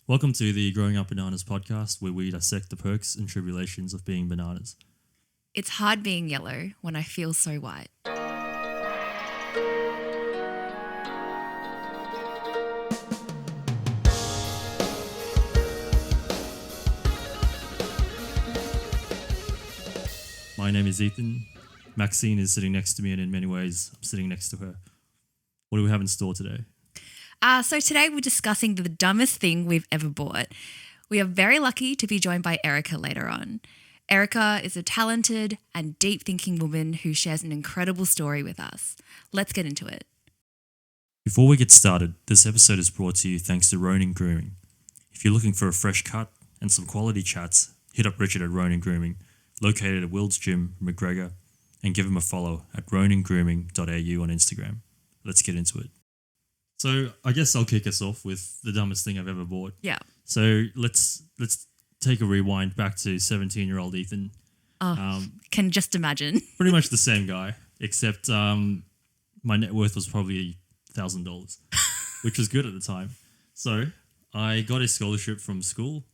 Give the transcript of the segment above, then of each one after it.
Welcome to the Growingupbananas podcast, where we dissect the perks and tribulations of being bananas. It's hard being yellow when I feel so white. My name is Ethan. Maxine is sitting next to me, and in many ways, I'm sitting next to her. What do we have in store today? So today we're discussing the dumbest thing we've ever bought. We are very lucky to be joined by Erika later on. Erika is a talented and deep-thinking woman who shares an incredible story with us. Let's get into it. Before we get started, this episode is brought to you thanks to Ronin Grooming. If you're looking for a fresh cut and some quality chats, hit up Richard at Ronin Grooming, located at Wills Gym, McGregor, and give him a follow at roningrooming.au on Instagram. Let's get into it. So I guess I'll kick us off with the dumbest thing I've ever bought. Yeah. So let's take a rewind back to 17-year-old Ethan. Can just imagine. Pretty much the same guy, except my net worth was probably $1,000, which was good at the time. So I got a scholarship from school.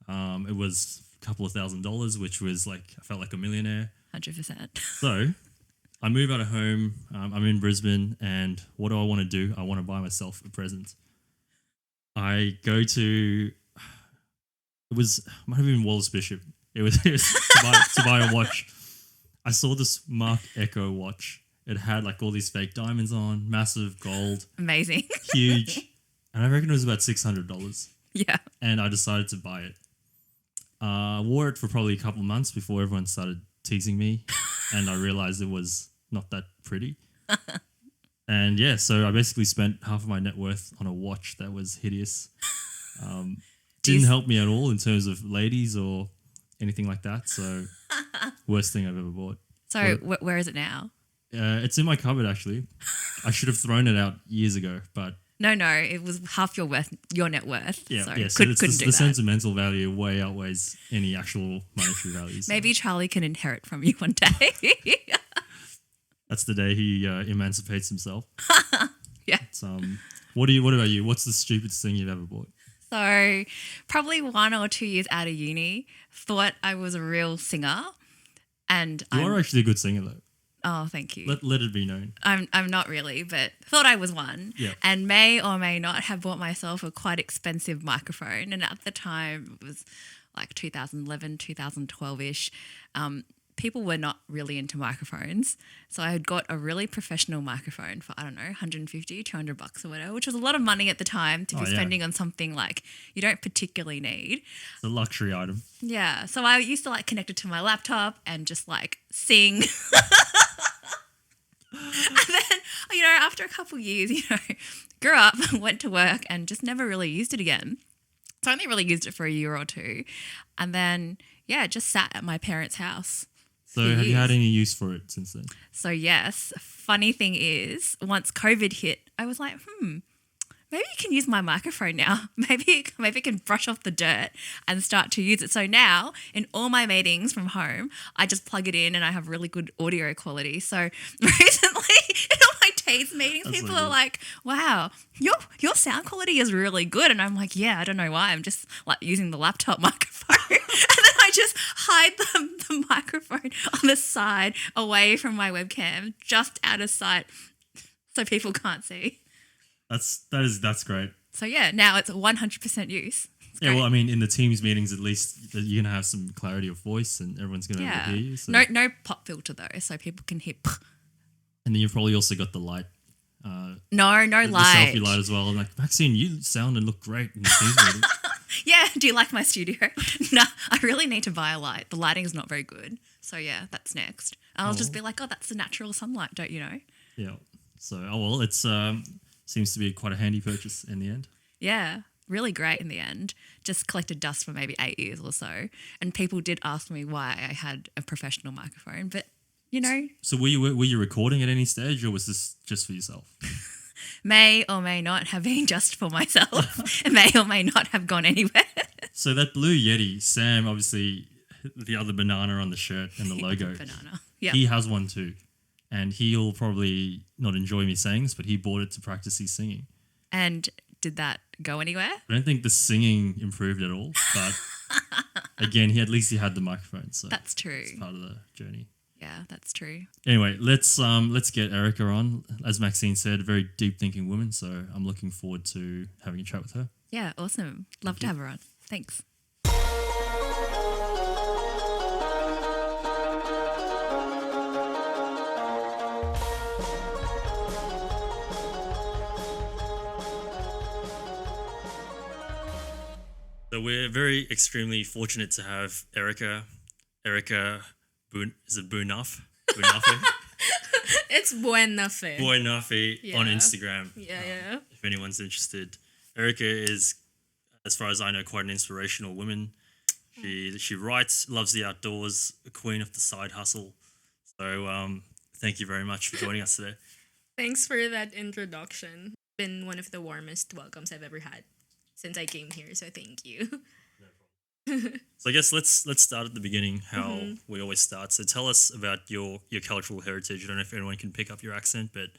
It was a couple of $1,000s, which was like, I felt like a millionaire. 100%. So I move out of home. I'm in Brisbane, and what do I want to do? I want to buy myself a present. I go to, might have been Wallace Bishop. It was to buy a watch. I saw this Mark Echo watch. It had like all these fake diamonds on, massive gold, Amazing. huge, and I reckon it was about $600. Yeah. And I decided to buy it. Wore it for probably a couple of months before everyone started teasing me, and I realized it was not that pretty. And yeah, so I basically spent half of my net worth on a watch that was hideous. Didn't help me at all in terms of ladies or anything like that. So worst thing I've ever bought. So where is it now? It's in my cupboard, actually. I should have thrown it out years ago, but No, it was half your net worth. yeah, So so couldn't do the that. sentimental value way outweighs any actual monetary values. Maybe Charlie can inherit from you one day. That's the day he emancipates himself. Yeah. What about you? What's the stupidest thing you've ever bought? So probably 1 or 2 years out of uni, thought I was a real singer. And You are actually a good singer, though. Oh, thank you. Let it be known. I'm not really, but thought I was one. Yeah. And may or may not have bought myself a quite expensive microphone. And at the time, it was like 2011, 2012-ish. People were not really into microphones. So I had got a really professional microphone for, I don't know, $150, $200 or whatever, which was a lot of money at the time to be spending on something like you don't particularly need. It's a luxury item. Yeah. So I used to like connect it to my laptop and just like sing. And then, after a couple of years, grew up, went to work and just never really used it again. So I only really used it for a year or two. And then, just sat at my parents' house. So have you had any use for it since then? So yes, funny thing is, once COVID hit, I was like, maybe you can use my microphone now. Maybe I can brush off the dirt and start to use it. So now in all my meetings from home, I just plug it in and I have really good audio quality. So recently in all my Teams meetings, people are like, wow, your sound quality is really good. And I'm like, yeah, I don't know why. I'm just like using the laptop microphone. And then I just hide the microphone on the side away from my webcam, just out of sight so people can't see. That's great. So yeah, now it's 100% use. It's Yeah, great. well, I mean, in the Teams meetings, at least you're gonna have some clarity of voice, and everyone's gonna hear you. So. No pop filter though, so people can hear. And then you've probably also got the light. No the light. selfie light as well. I'm like, Maxine, you sound and look great in the Teams meeting. Yeah, do you like my studio? No, I really need to buy a light. The lighting is not very good. So yeah, that's next. I'll just be like, oh, that's the natural sunlight, don't you know? Yeah. So, it's seems to be quite a handy purchase in the end. Yeah, really great in the end. Just collected dust for maybe 8 years or so. And people did ask me why I had a professional microphone, but So were you recording at any stage, or was this just for yourself? May or may not have been just for myself. May or may not have gone anywhere. So that blue Yeti, Sam, obviously the other banana on the shirt and the logo. Banana. Yeah. He has one too. And he'll probably not enjoy me saying this, but he bought it to practice his singing. And did that go anywhere. I don't think the singing improved at all, but again, at least he had the microphone, so That's true. it's part of the journey. Yeah, that's true. Anyway, let's get Erika on. As Maxine said, a very deep thinking woman, so I'm looking forward to having a chat with her. Yeah, awesome. Love to have her on. Thanks. So we're very extremely fortunate to have Erika. Is it Bunafe? Bunafe? It's Buena Fe. Buenafe Yeah. on Instagram. Yeah. If anyone's interested. Erika is, as far as I know, quite an inspirational woman. She writes, loves the outdoors, a queen of the side hustle. So thank you very much for joining us today. Thanks for that introduction. Been one of the warmest welcomes I've ever had since I came here, so thank you. So I guess let's start at the beginning, how we always start. So tell us about your cultural heritage. I don't know if anyone can pick up your accent, but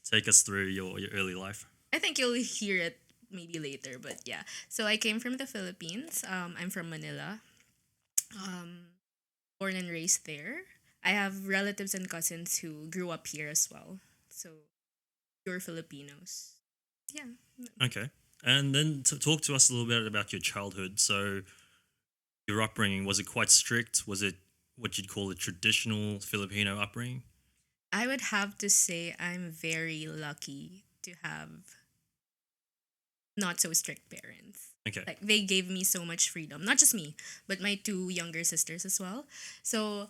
take us through your early life. I think you'll hear it maybe later, but yeah. So I came from the Philippines. I'm from Manila. Born and raised there. I have relatives and cousins who grew up here as well. So pure Filipinos. Yeah. Okay. And then talk to us a little bit about your childhood. So your upbringing, was it quite strict? Was it what you'd call a traditional Filipino upbringing? I would have to say I'm very lucky to have not so strict parents. Okay. Like they gave me so much freedom. Not just me, but my two younger sisters as well. So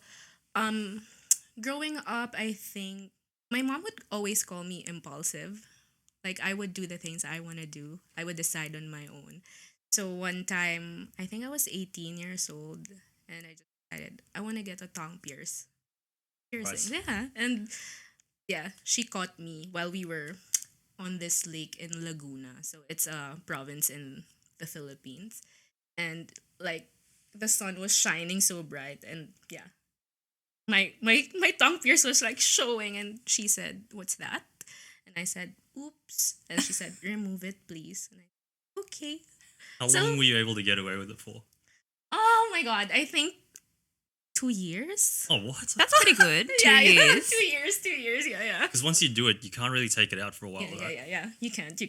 growing up, I think my mom would always call me impulsive. Like I would do the things I want to do. I would decide on my own. So one time, I think I was 18 years old and I just decided I want to get a tongue piercing. Nice. Yeah. And yeah, she caught me while we were on this lake in Laguna. So it's a province in the Philippines. And like the sun was shining so bright and yeah. My tongue pierce was like showing and she said, "What's that?" And I said, "Oops." And she said, "Remove it, please." And I okay. How So- long were you able to get away with it for? Oh my god, I think 2 years. Oh, what? That's pretty good. 2 Yeah, years. 2 years, yeah. Because once you do it, you can't really take it out for a while, Yeah, right? yeah. You can't.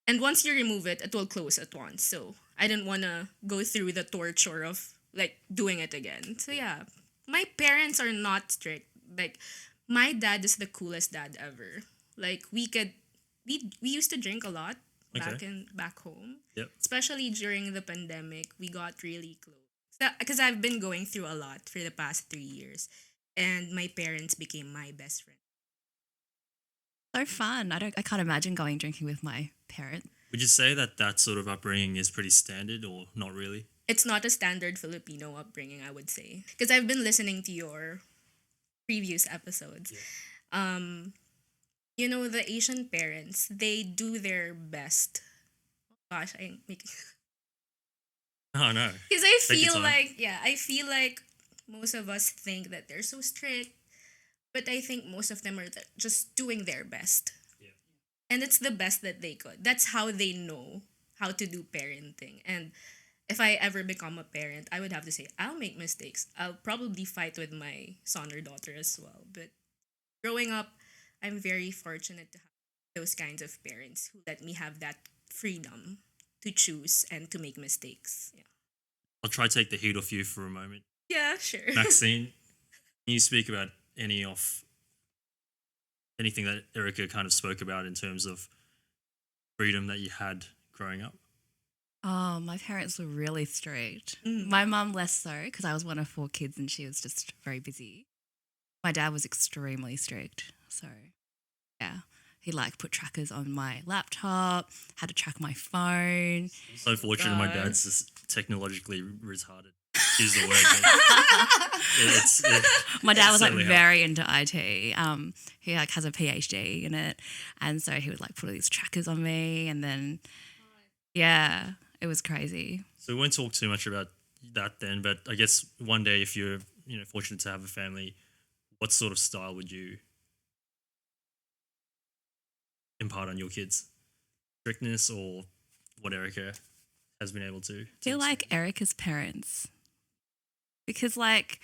And once you remove it, it will close at once. So I didn't want to go through the torture of like doing it again. So yeah, my parents are not strict. Like my dad is the coolest dad ever. Like we used to drink a lot back home. Yep. Especially during the pandemic, we got really close. Because I've been going through a lot for the past 3 years, and my parents became my best friend. So fun. I can't imagine going drinking with my parents. Would you say that sort of upbringing is pretty standard or not really? It's not a standard Filipino upbringing, I would say. Because I've been listening to your previous episodes. Yeah. You know, the Asian parents, they do their best. Gosh, I'm making... Oh, no. Because I Take your feel time. I feel like most of us think that they're so strict. But I think most of them are just doing their best. Yeah. And it's the best that they could. That's how they know how to do parenting. And if I ever become a parent, I would have to say, I'll make mistakes. I'll probably fight with my son or daughter as well. But growing up, I'm very fortunate to have those kinds of parents who let me have that freedom to choose and to make mistakes. Yeah, I'll try to take the heat off you for a moment. yeah, sure. Maxine, can you speak about anything that Erika kind of spoke about in terms of freedom that you had growing up? Oh, my parents were really strict. Mm. My mum less so because I was one of 4 kids and she was just very busy. My dad was extremely strict. So, yeah, he put trackers on my laptop, had to track my phone. I'm so fortunate my God. dad's just technologically retarded. Use the word. But My dad was certainly very into IT. He has a PhD in it, and so he would put all these trackers on me, and then yeah, it was crazy. So we won't talk too much about that then, but I guess one day if you're fortunate to have a family, what sort of style would you impart on your kids? Strictness or what Erika has been able to. Feel like Erika's parents. Because, like,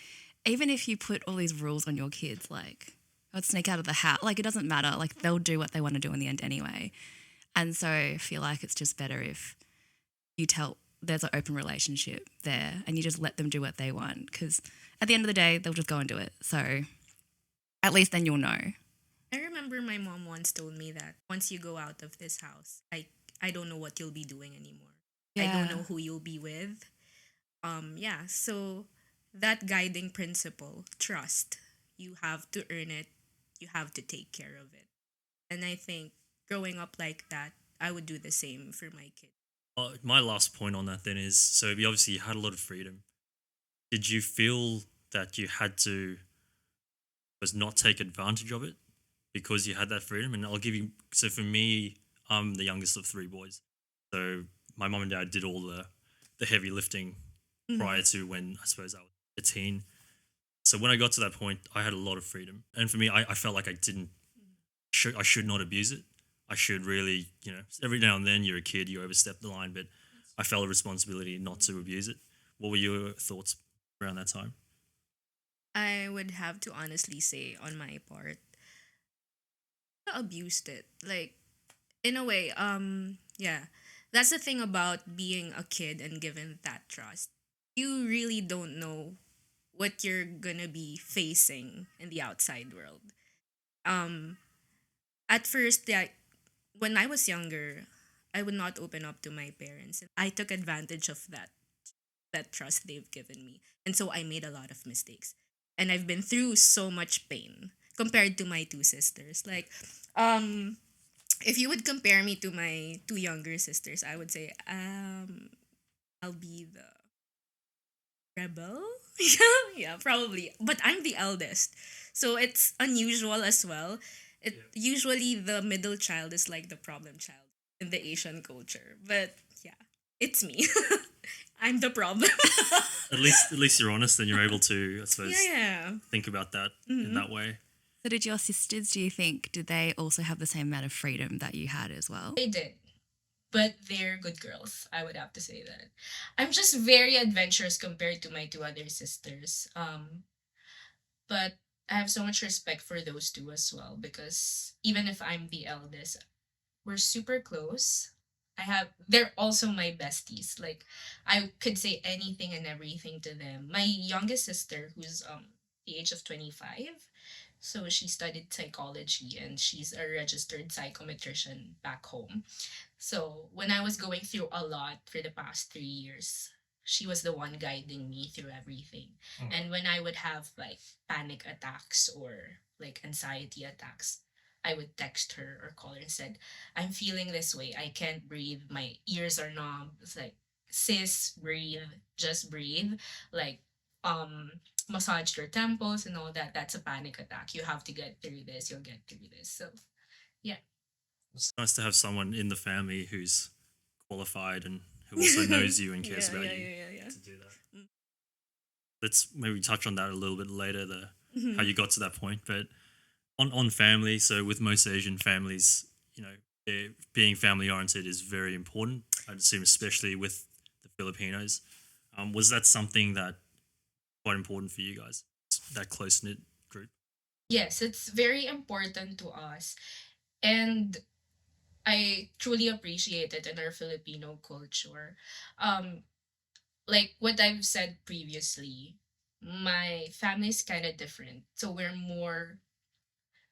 even if you put all these rules on your kids, like, I'd sneak out of the house, like, it doesn't matter. Like, they'll do what they want to do in the end anyway. And so I feel like it's just better if you tell there's an open relationship there and you just let them do what they want. Because at the end of the day, they'll just go and do it. So at least then you'll know. I remember my mom once told me that once you go out of this house, I don't know what you'll be doing anymore. I Yeah. don't know who you'll be with. Yeah, so that guiding principle, trust, you have to earn it, you have to take care of it. And I think growing up like that, I would do the same for my kids. My last point on that then is, so you obviously had a lot of freedom. Did you feel that you had to was not take advantage of it because you had that freedom? And I'll give you, so for me, I'm the youngest of three boys. So my mom and dad did all the heavy lifting prior to when I suppose I was a teen. So when I got to that point, I had a lot of freedom. And for me, I felt like I should not abuse it. I should really, every now and then you're a kid, you overstep the line, but I felt a responsibility not to abuse it. What were your thoughts around that time? I would have to honestly say on my part, I abused it. Like, in a way, yeah. That's the thing about being a kid and given that trust. You really don't know what you're gonna be facing in the outside world. Um, at first, yeah, when I was younger, I would not open up to my parents. I took advantage of that trust they've given me. And so I made a lot of mistakes. And I've been through so much pain compared to my two sisters. Like, if you would compare me to my two younger sisters, I would say I'll be the rebel. Yeah, probably. But I'm the eldest. So it's unusual as well. Usually the middle child is like the problem child in the Asian culture. But yeah, it's me. I'm the problem. At least you're honest and you're able to, I suppose, Yeah. think about that in that way. So did your sisters, do you think, did they also have the same amount of freedom that you had as well? They did. But they're good girls. I would have to say that. I'm just very adventurous compared to my two other sisters. But I have so much respect for those two as well because even if I'm the eldest, we're super close. They're also my besties. Like I could say anything and everything to them. My youngest sister, who's the age of 25, so she studied psychology and she's a registered psychometrician back home. So when I was going through a lot for the past 3 years, she was the one guiding me through everything. And when I would have like panic attacks or like anxiety attacks, I would text her or call her and said, I'm feeling this way. I can't breathe. My ears are numb. It's like, sis, breathe. Just breathe. Like, um, massage your temples and all that. That's a panic attack. You have to get through this. You'll get through this. So, yeah. It's nice to have someone in the family who's qualified and who also knows you and cares about you to do that. Let's maybe touch on that a little bit later, how you got to that point. But on family, so with most Asian families, being family oriented is very important. I'd assume, especially with the Filipinos. Was that something that quite important for you guys? That close knit group. Yes, it's very important to us. And I truly appreciate it in our Filipino culture. Um, like what I've said previously, my family is kind of different. So we're more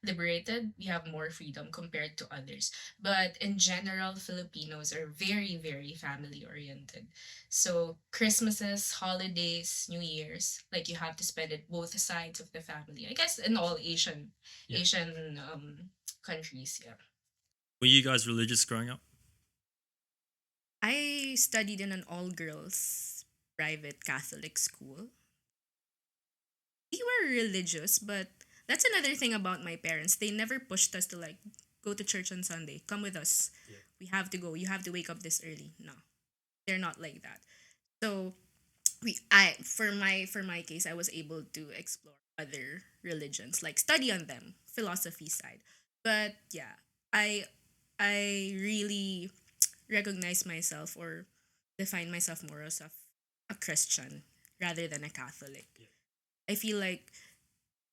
liberated, we have more freedom compared to others. But in general, Filipinos are very, very family oriented. So Christmases, holidays, New Year's, like you have to spend it both sides of the family. I guess in all Yeah. Asian countries, yeah. Were you guys religious growing up? I studied in an all girls private Catholic school. We were religious, but that's another thing about my parents. They never pushed us to like go to church on Sunday. Come with us. Yeah. We have to go. You have to wake up this early. No. They're not like that. So for my case, I was able to explore other religions, like study on them, philosophy side. But yeah, I really recognize myself or define myself more as a Christian rather than a Catholic. I feel like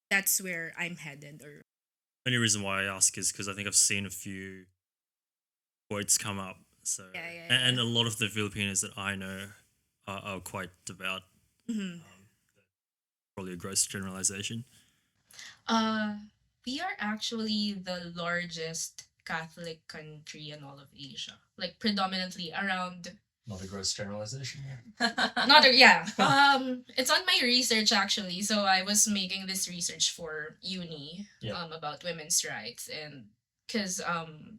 that's where I'm headed. Or Only reason why I ask is because I think I've seen a few quotes come up. So Yeah, yeah, and yeah. a lot of the Filipinos that I know are quite devout. Mhm. Probably a gross generalization. Uh, we are actually the largest Catholic country in all of Asia. Like predominantly around. Not a gross generalization. Not a, yeah. It's on my research actually. So I was making this research for uni. Yeah. About women's rights, and because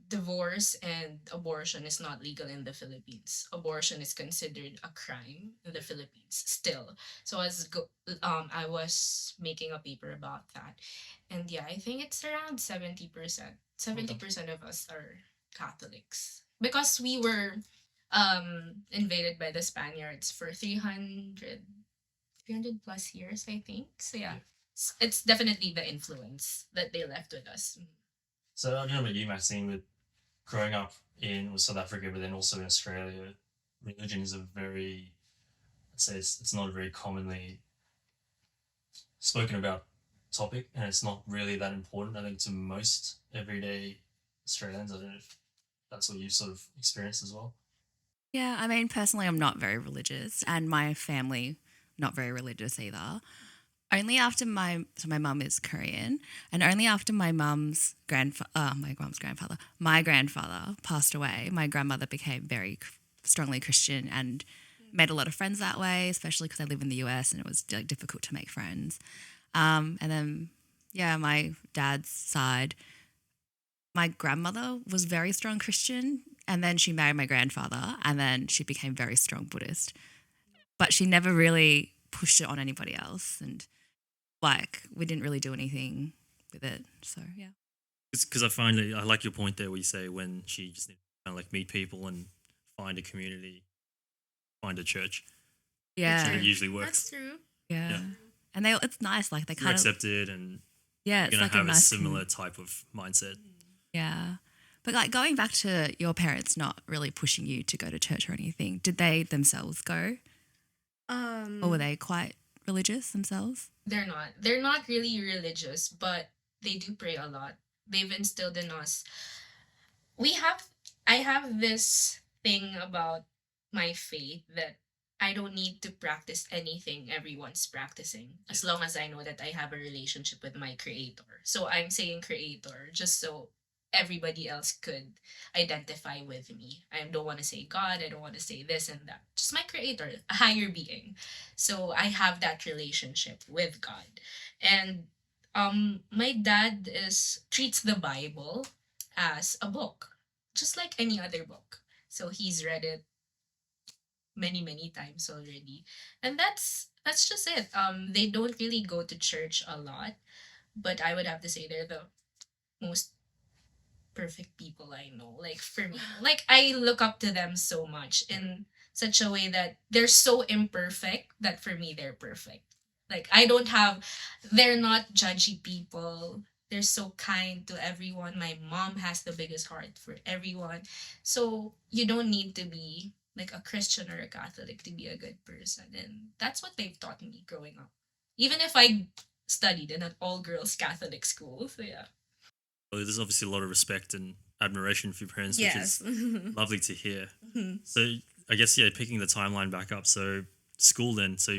divorce and abortion is not legal in the Philippines. Abortion is considered a crime in the Philippines still. So I was making a paper about that, and yeah, I think it's around 70%. 70% of us are Catholics because we were invaded by the Spaniards for 300 plus years, I think. So yeah, it's definitely the influence that they left with us. So I don't know about you, Maxine, but growing up in South Africa, but then also in Australia, religion is a very, I'd say it's not a very commonly spoken about topic, and it's not really that important, I think, to most everyday Australians. I don't know if that's what you sort of experienced as well. Yeah, I mean, personally, I'm not very religious, and my family not very religious either. Only after my mum is Korean, and only after my grandfather passed away, my grandmother became very strongly Christian and made a lot of friends that way, especially because I live in the US and it was like difficult to make friends. And then, yeah, my dad's side, my grandmother was very strong Christian, and then she married my grandfather, and then she became very strong Buddhist. But she never really pushed it on anybody else, and like we didn't really do anything with it. So yeah. Because I find that I like your point there where you say when she just needs to kind of like meet people and find a community, find a church. Yeah. And it usually That's works. true. Yeah. Yeah. And it's nice. Like they You're kind of, accepted and yeah, you're it's going like to have a a nice similar type of mindset. Yeah. But like going back to your parents not really pushing you to go to church or anything, did they themselves go? Or were they quite religious themselves? They're not. They're not really religious, but they do pray a lot. They've instilled in us. We have I have this thing about my faith that I don't need to practice anything everyone's practicing as long as I know that I have a relationship with my creator. So I'm saying creator just so everybody else could identify with me. I don't want to say God, I don't want to say this and that. Just my creator, a higher being. So I have that relationship with God. And my dad is treats the Bible as a book, just like any other book. So he's read it many times already, and that's just it. They don't really go to church a lot, but I would have to say they're the most perfect people I know. Like for me, like I look up to them so much in such a way that they're so imperfect that for me they're perfect. Like I don't have they're not judgy people. They're so kind to everyone. My mom has the biggest heart for everyone. So you don't need to be like a Christian or a Catholic to be a good person. And that's what they've taught me growing up. Even if I studied in an all girls Catholic school. So yeah. Well, there's obviously a lot of respect and admiration for your parents, which Yes. is lovely to hear. So I guess, yeah, picking the timeline back up. So school then, so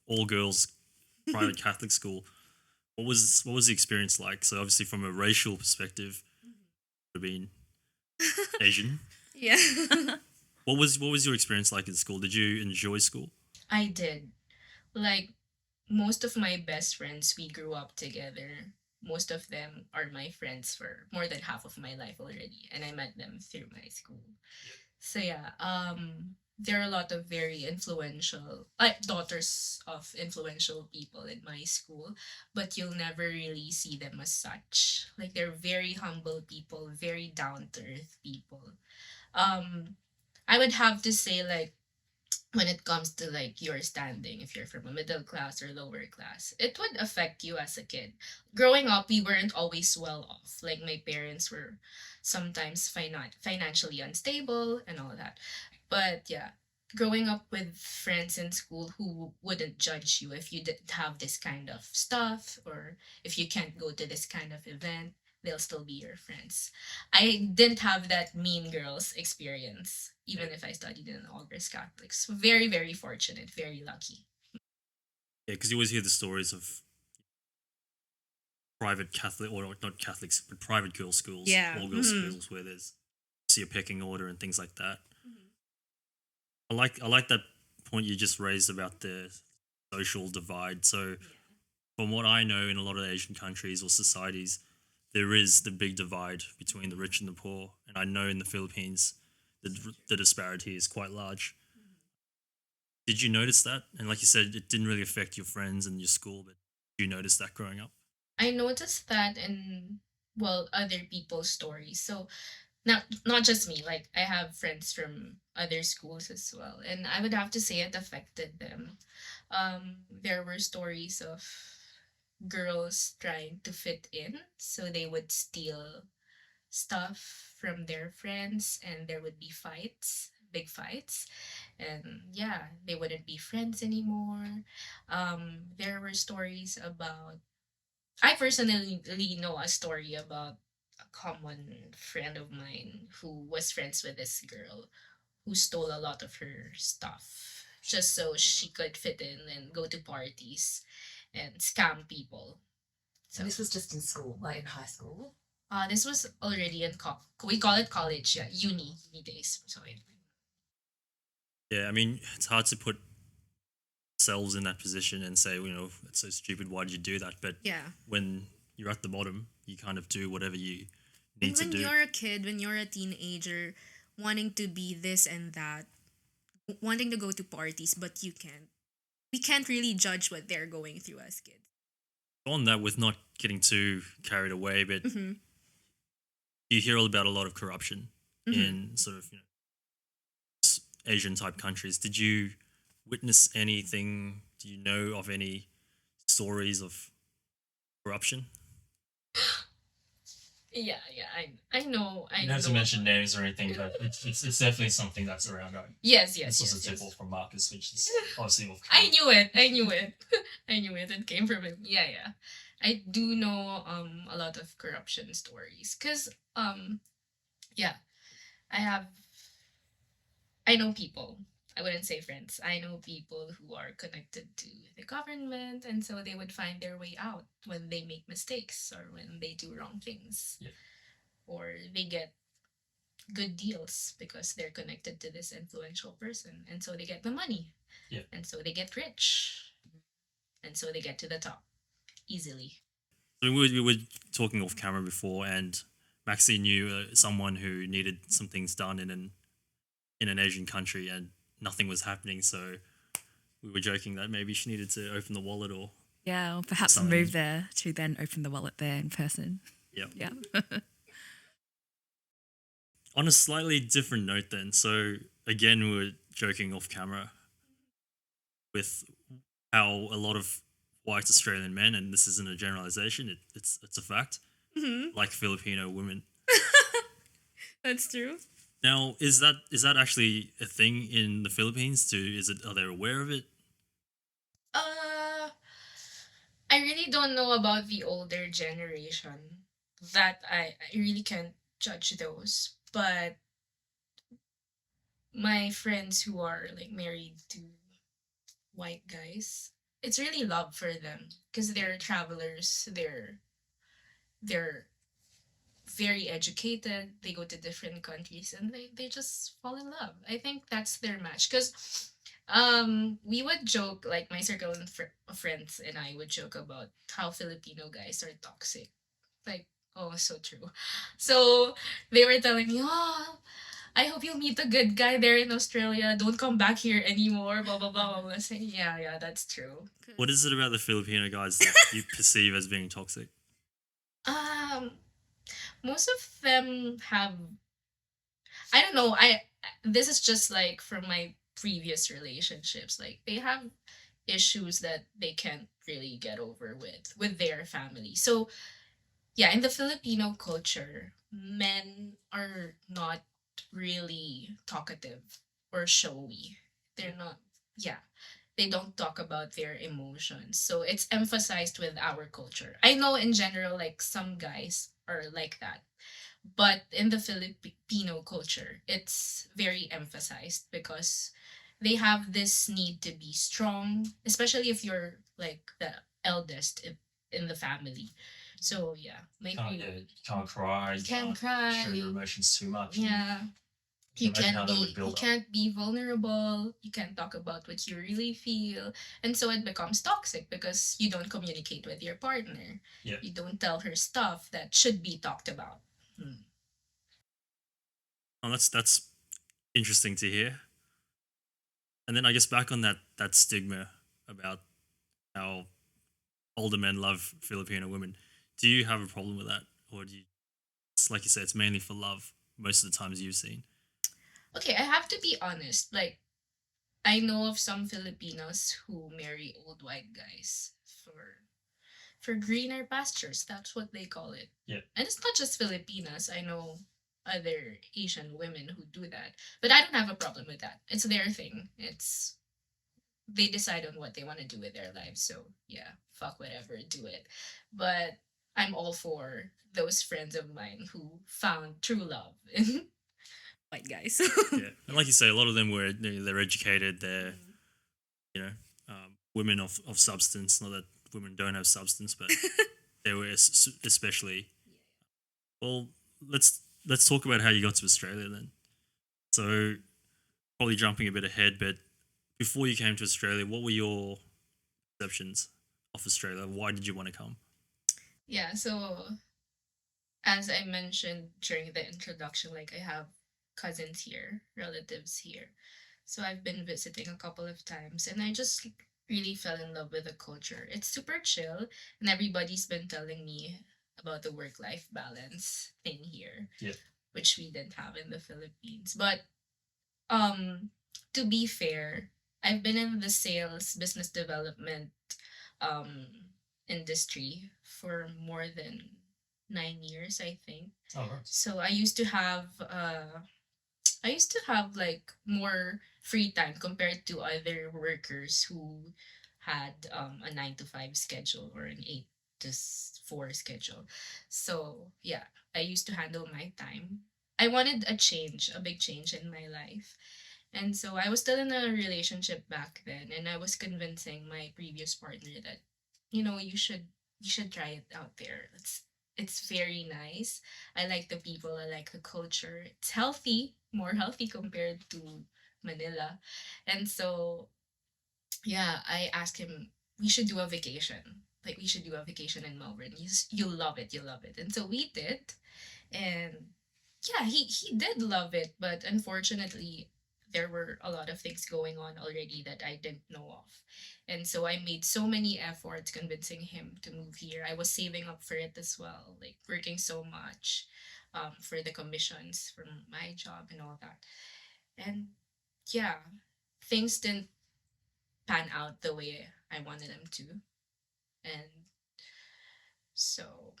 all girls private Catholic school. What was the experience like? So obviously from a racial perspective, would have been Asian. Yeah. What was your experience like in school? Did you enjoy school? I did. Like most of my best friends, we grew up together. Most of them are my friends for more than half of my life already, and I met them through my school. So yeah, there are a lot of very influential, like daughters of influential people in my school, but you'll never really see them as such. Like they're very humble people, very down to earth people. Um, I would have to say like when it comes to like your standing, if you're from a middle class or lower class, it would affect you as a kid. Growing up, we weren't always well off. Like my parents were sometimes financially unstable and all that. But yeah, growing up with friends in school who wouldn't judge you if you didn't have this kind of stuff, or if you can't go to this kind of event, they'll still be your friends. I didn't have that mean girls experience, even if I studied in an August Catholics. Very, very fortunate, very lucky. Yeah, because you always hear the stories of private Catholic, or not Catholics, but private girls' schools, Yeah. all girls' schools, where there's see a pecking order and things like that. I like that point you just raised about the social divide. So, from what I know, in a lot of Asian countries or societies, there is the big divide between the rich and the poor. And I know in the Philippines, the disparity is quite large. Did you notice that? And like you said, it didn't really affect your friends and your school, but did you notice that growing up? I noticed that in, well, other people's stories. So not just me, like I have friends from other schools as well, and I would have to say it affected them. There were stories of girls trying to fit in, so they would steal stuff from their friends, and there would be fights, big fights, and yeah, they wouldn't be friends anymore. There were stories about, I personally know a story about a common friend of mine who was friends with this girl who stole a lot of her stuff just so she could fit in and go to parties and scam people. So And this was just in school, like in high school. this was already in we call it college, yeah, uni days. So Yeah, I mean, it's hard to put ourselves in that position and say, it's so stupid. Why did you do that? But Yeah. when you're at the bottom, you kind of do whatever you And need to when do. you're a kid, when you're a teenager, wanting to be this and that, wanting to go to parties, but you can't. We can't really judge what they're going through as kids. On that, with not getting too carried away, but Mm-hmm. you hear all about a lot of corruption Mm-hmm. in sort of Asian type countries. Did you witness anything? Do you know of any stories of corruption? yeah, I know, I You know. don't have to mention names or anything, but it's definitely something that's around. Right? Yes, This was yes, a tip yes. off from Marcus, which is obviously off. I knew it. I knew it. I knew it. It came from him. Yeah, yeah. I do know a lot of corruption stories, cause yeah, I have I know people. I wouldn't say friends. I know people who are connected to the government, and so they would find their way out when they make mistakes or when they do wrong things. Yeah. Or they get good deals because they're connected to this influential person, and so they get the money. Yeah. And so they get rich, and so they get to the top easily. So we were talking off camera before, and Maxine knew someone who needed some things done in an Asian country, and nothing was happening. So we were joking that maybe she needed to open the wallet, or Yeah, or perhaps Something. move there to then open the wallet there in person. yeah. Yeah. On a slightly different note, then. So again, we were joking off camera with how a lot of white Australian men, and this isn't a generalization, it's a fact, Mm-hmm. like Filipino women. That's true. Now, is that actually a thing in the Philippines? Are they aware of it? Uh, I really don't know about the older generation. That I really can't judge those. But my friends who are like married to white guys, it's really love for them because they're travelers. They're very educated. They go to different countries and they just fall in love. I think that's their match because we would joke, like my circle of friends and I would joke about how Filipino guys are toxic. Like, oh, so true. So they were telling me, oh, I hope you'll meet a good guy there in Australia. Don't come back here anymore. Blah blah blah blah blah. Saying, yeah, that's true. What is it about the Filipino guys that you perceive as being toxic? Um, most of them have, I don't know. I This is just like from my previous relationships. Like they have issues that they can't really get over with their family. So yeah, in the Filipino culture, men are not really talkative or showy. They're not, yeah, they don't talk about their emotions. So it's emphasized with our culture. I know in general, like some guys are like that. But in the Filipino culture, it's very emphasized because they have this need to be strong, especially if you're like the eldest in the family. So yeah, like You can't cry. you can't cry. Show your emotions too much. Yeah, You can imagine how that would you build up. can't be vulnerable. You can't talk about what you really feel, and so it becomes toxic because you don't communicate with your partner. Yeah. You don't tell her stuff that should be talked about. Hmm. Oh, that's interesting to hear. And then I guess back on that stigma about how older men love Filipino women. Do you have a problem with that, or do you? It's like you said, it's mainly for love. Most of the times you've seen. Okay, I have to be honest. Like, I know of some Filipinos who marry old white guys for greener pastures. That's what they call it. Yeah. And it's not just Filipinas. I know other Asian women who do that. But I don't have a problem with that. It's their thing. It's they decide on what they want to do with their lives. So yeah, fuck whatever, do it. But I'm all for those friends of mine who found true love in white guys. Yeah, and like you say, a lot of them they're educated. They're women of substance. Not that women don't have substance, but they were especially. Well, let's talk about how you got to Australia then. So probably jumping a bit ahead, but before you came to Australia, what were your perceptions of Australia? Why did you want to come? Yeah, so as I mentioned during the introduction, like I have cousins here, relatives here. So I've been visiting a couple of times and I just really fell in love with the culture. It's super chill and everybody's been telling me about the work-life balance thing here, Yeah. which we didn't have in the Philippines. But um to be fair, I've been in the sales business development um industry for more than 9 years, I think. Oh, right. So I used to have like more free time compared to other workers who had a 9 to 5 schedule or an 8 to 4 schedule. So yeah, I used to handle my time. I wanted a change, a big change in my life. And so I was still in a relationship back then and I was convincing my previous partner that, you should try it out there. It's very nice. I like the people, I like the culture. It's healthy, more healthy compared to Manila. And so yeah, I asked him we should do a vacation. Like we should do a vacation in Melbourne. You'll love it, you'll love it. And so we did. And yeah, he did love it, but unfortunately there were a lot of things going on already that I didn't know of. And so I made so many efforts convincing him to move here. I was saving up for it as well, like working so much for the commissions from my job and all that. And yeah, things didn't pan out the way I wanted them to. And so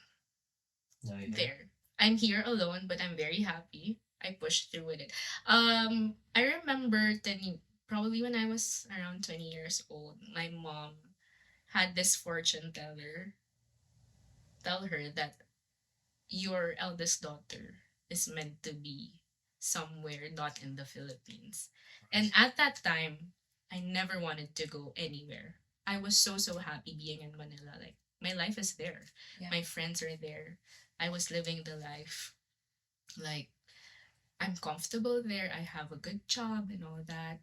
No, you there. I'm here alone, but I'm very happy. I pushed through with it. I remember probably when I was around 20 years old, my mom had this fortune teller tell her that your eldest daughter is meant to be somewhere not in the Philippines. And at that time, I never wanted to go anywhere. I was so happy being in Manila. Like my life is there. Yeah. My friends are there. I was living the life. Like I'm comfortable there. I have a good job and all that.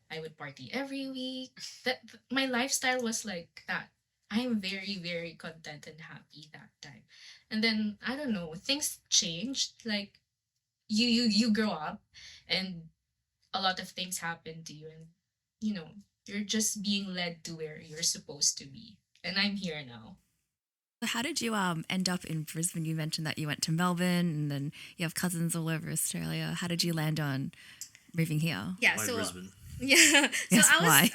I would party every week. My lifestyle was like that. I am very content and happy that time. And then I don't know, things changed. Like you grow up and a lot of things happen to you and you're just being led to where you're supposed to be. And I'm here now. So how did you end up in Brisbane? You mentioned that you went to Melbourne and then you have cousins all over Australia. How did you land on moving here? Yeah, Why so Brisbane? Yeah. So Yes, why?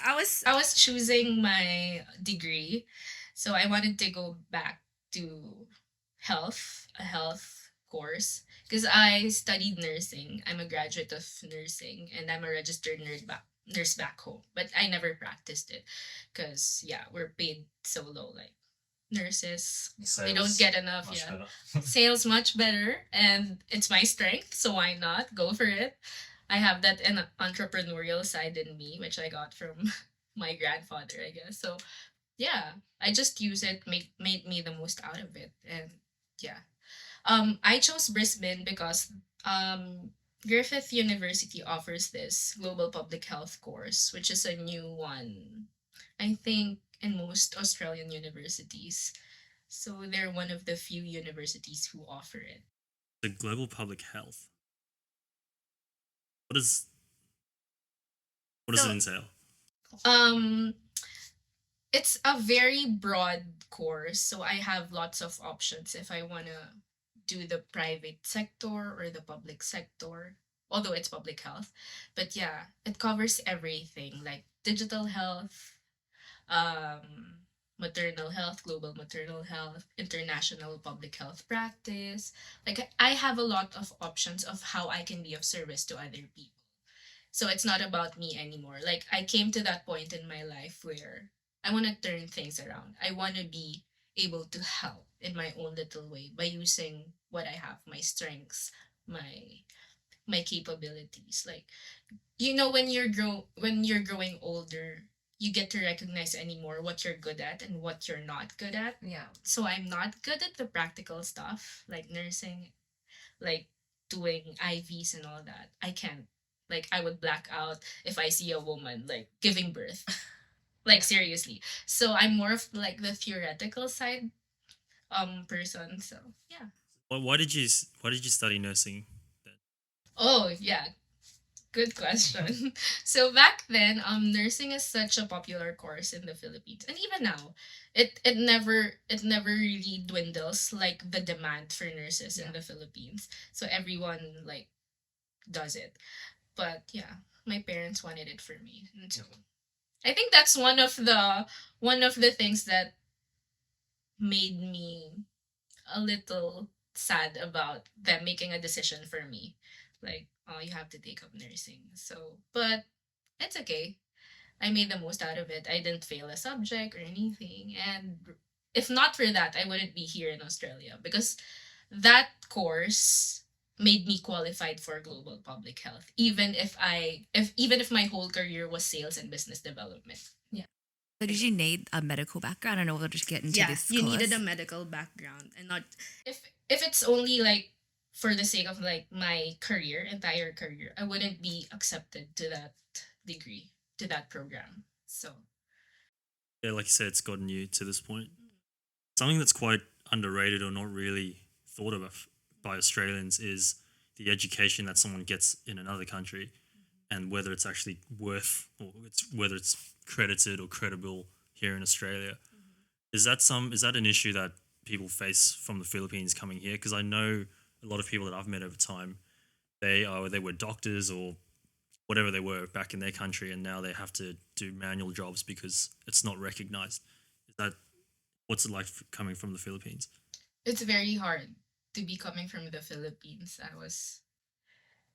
I was choosing my degree, so I wanted to go back to a health course, because I studied nursing. I'm a graduate of nursing, and I'm a registered nurse back home. But I never practiced it, because yeah, we're paid so low. Like nurses, they don't Sales get enough. much Yeah, better. sales much better, and it's my strength, so why not go for it? I have that entrepreneurial side in me, which I got from my grandfather, I guess. So yeah, I just use it, made me the most out of it, and yeah. I chose Brisbane because Griffith University offers this global public health course, which is a new one, I think, in most Australian universities. So they're one of the few universities who offer it. The global public health. What is what does So it entail? Um, it's a very broad course, so I have lots of options if I want to do the private sector or the public sector, although it's public health. But yeah, it covers everything like digital health, maternal health, global maternal health, international public health practice. Like I have a lot of options of how I can be of service to other people. So it's not about me anymore. Like I came to that point in my life where I want to turn things around. I want to be able to help in my own little way by using what I have, my strengths, my capabilities. Like when when you're growing older, you get to recognize anymore what you're good at and what you're not good at. Yeah. So I'm not good at the practical stuff like nursing, like doing IVs and all that. I can't. Like I would black out if I see a woman like giving birth. Like seriously. So I'm more of like the theoretical side person. So yeah. Why did you study nursing then? Oh yeah, good question. So back then, nursing is such a popular course in the Philippines, and even now, it never really dwindles like the demand for nurses in Yeah. the Philippines. So everyone like does it. But yeah, my parents wanted it for me, and so I think that's one of the things that made me a little sad about them making a decision for me. Like, oh, you have to take up nursing. So, but it's okay. I made the most out of it. I didn't fail a subject or anything. And if not for that, I wouldn't be here in Australia, because that course made me qualified for global public health, even if my whole career was sales and business development. So did you need a medical background in order to get into yeah, this you course? needed a medical background and not. If it's only like for the sake of like my entire career, I wouldn't be accepted to that degree, to that program. So Yeah, like you said, it's gotten you to this point. Something that's quite underrated or not really thought of by Australians is the education that someone gets in another country, and whether it's actually whether it's credited or credible here in Australia. Is that an issue that people face from the Philippines coming here? Because I know a lot of people that I've met over time, they were doctors or whatever they were back in their country, and now they have to do manual jobs because it's not recognized. Is that what's it like coming from the Philippines? it's very hard to be coming from the Philippines. I was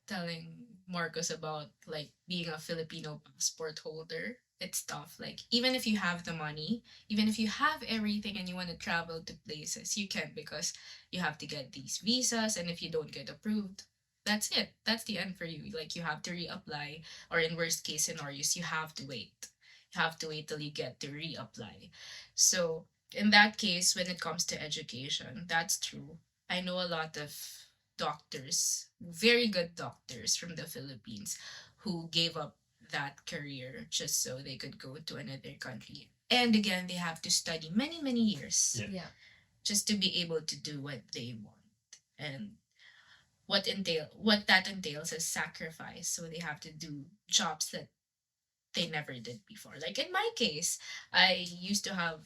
telling Marcos about like being a Filipino passport holder. It's tough. Like even if you have the money, even if you have everything and you want to travel to places, you can't, because you have to get these visas, and if you don't get approved, that's it. That's the end for you. Like you have to reapply, or in worst case scenarios, you have to wait. You have to wait till you get to reapply. So in that case, when it comes to education, that's true. I know a lot of doctors, very good doctors from the Philippines, who gave up that career just so they could go to another country. And again, they have to study many, many years Yeah. Yeah. just to be able to do what they want. And what that entails is sacrifice. So they have to do jobs that they never did before. Like in my case, I used to have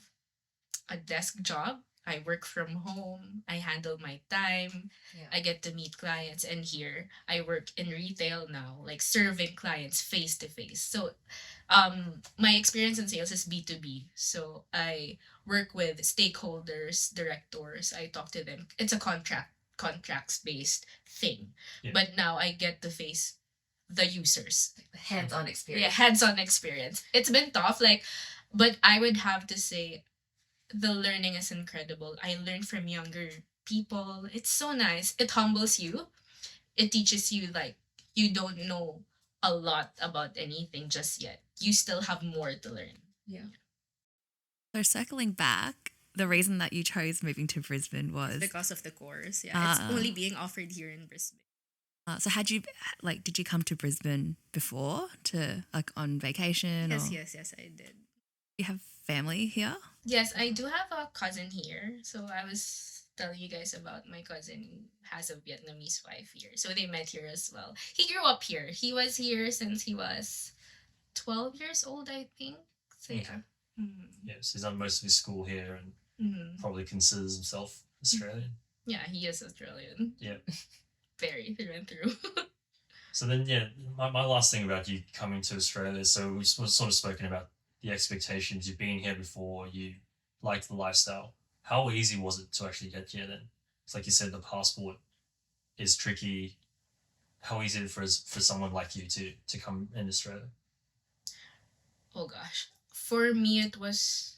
a desk job I work from home. I handle my time. Yeah. I get to meet clients, and here I work in retail now, like serving clients face to face. So my experience in sales is B2B. So I work with stakeholders, directors. I talk to them. It's a contracts based thing. Yeah. But now I get to face the users. Like the hands-on Yeah, experience. hands-on experience. It's been tough, like, but I would have to say the learning is incredible. I learn from younger people. It's so nice. It humbles you. It teaches you like you don't know a lot about anything just yet. You still have more to learn. Yeah. So circling back, the reason that you chose moving to Brisbane was Because of the course. Yeah. It's Ah. only being offered here in Brisbane. so did you come to Brisbane before to like on vacation Yes, or yes, I did. you have family here? Yes, I do have a cousin here. So I was telling you guys about my cousin has a Vietnamese wife here. So they met here as well. He grew up here. He was here since he was 12 years old, I think. So yeah. Okay. Mhm. Yeah, so he's done most of his school here and Mhm. probably considers himself Australian. Yeah, he is Australian. Yeah. Very through and through. So then, yeah, my last thing about you coming to Australia. So we've sort of spoken about the expectations. You've been here before. You liked the lifestyle. How easy was it to actually get here then? It's like you said, the passport is tricky. How easy is it for someone like you to come in Australia? Oh gosh. For me it was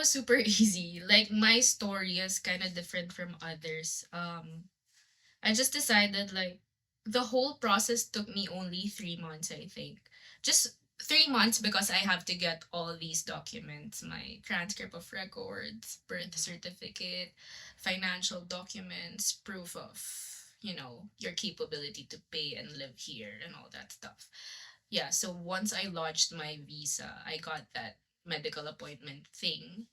super easy. Like my story is kind of different from others. I just decided like the whole process took me only 3 months, I think. Just 3 months because I have to get all these documents, my transcript of records, birth certificate, financial documents, proof of, your capability to pay and live here and all that stuff. Yeah, so once I lodged my visa, I got that medical appointment thing.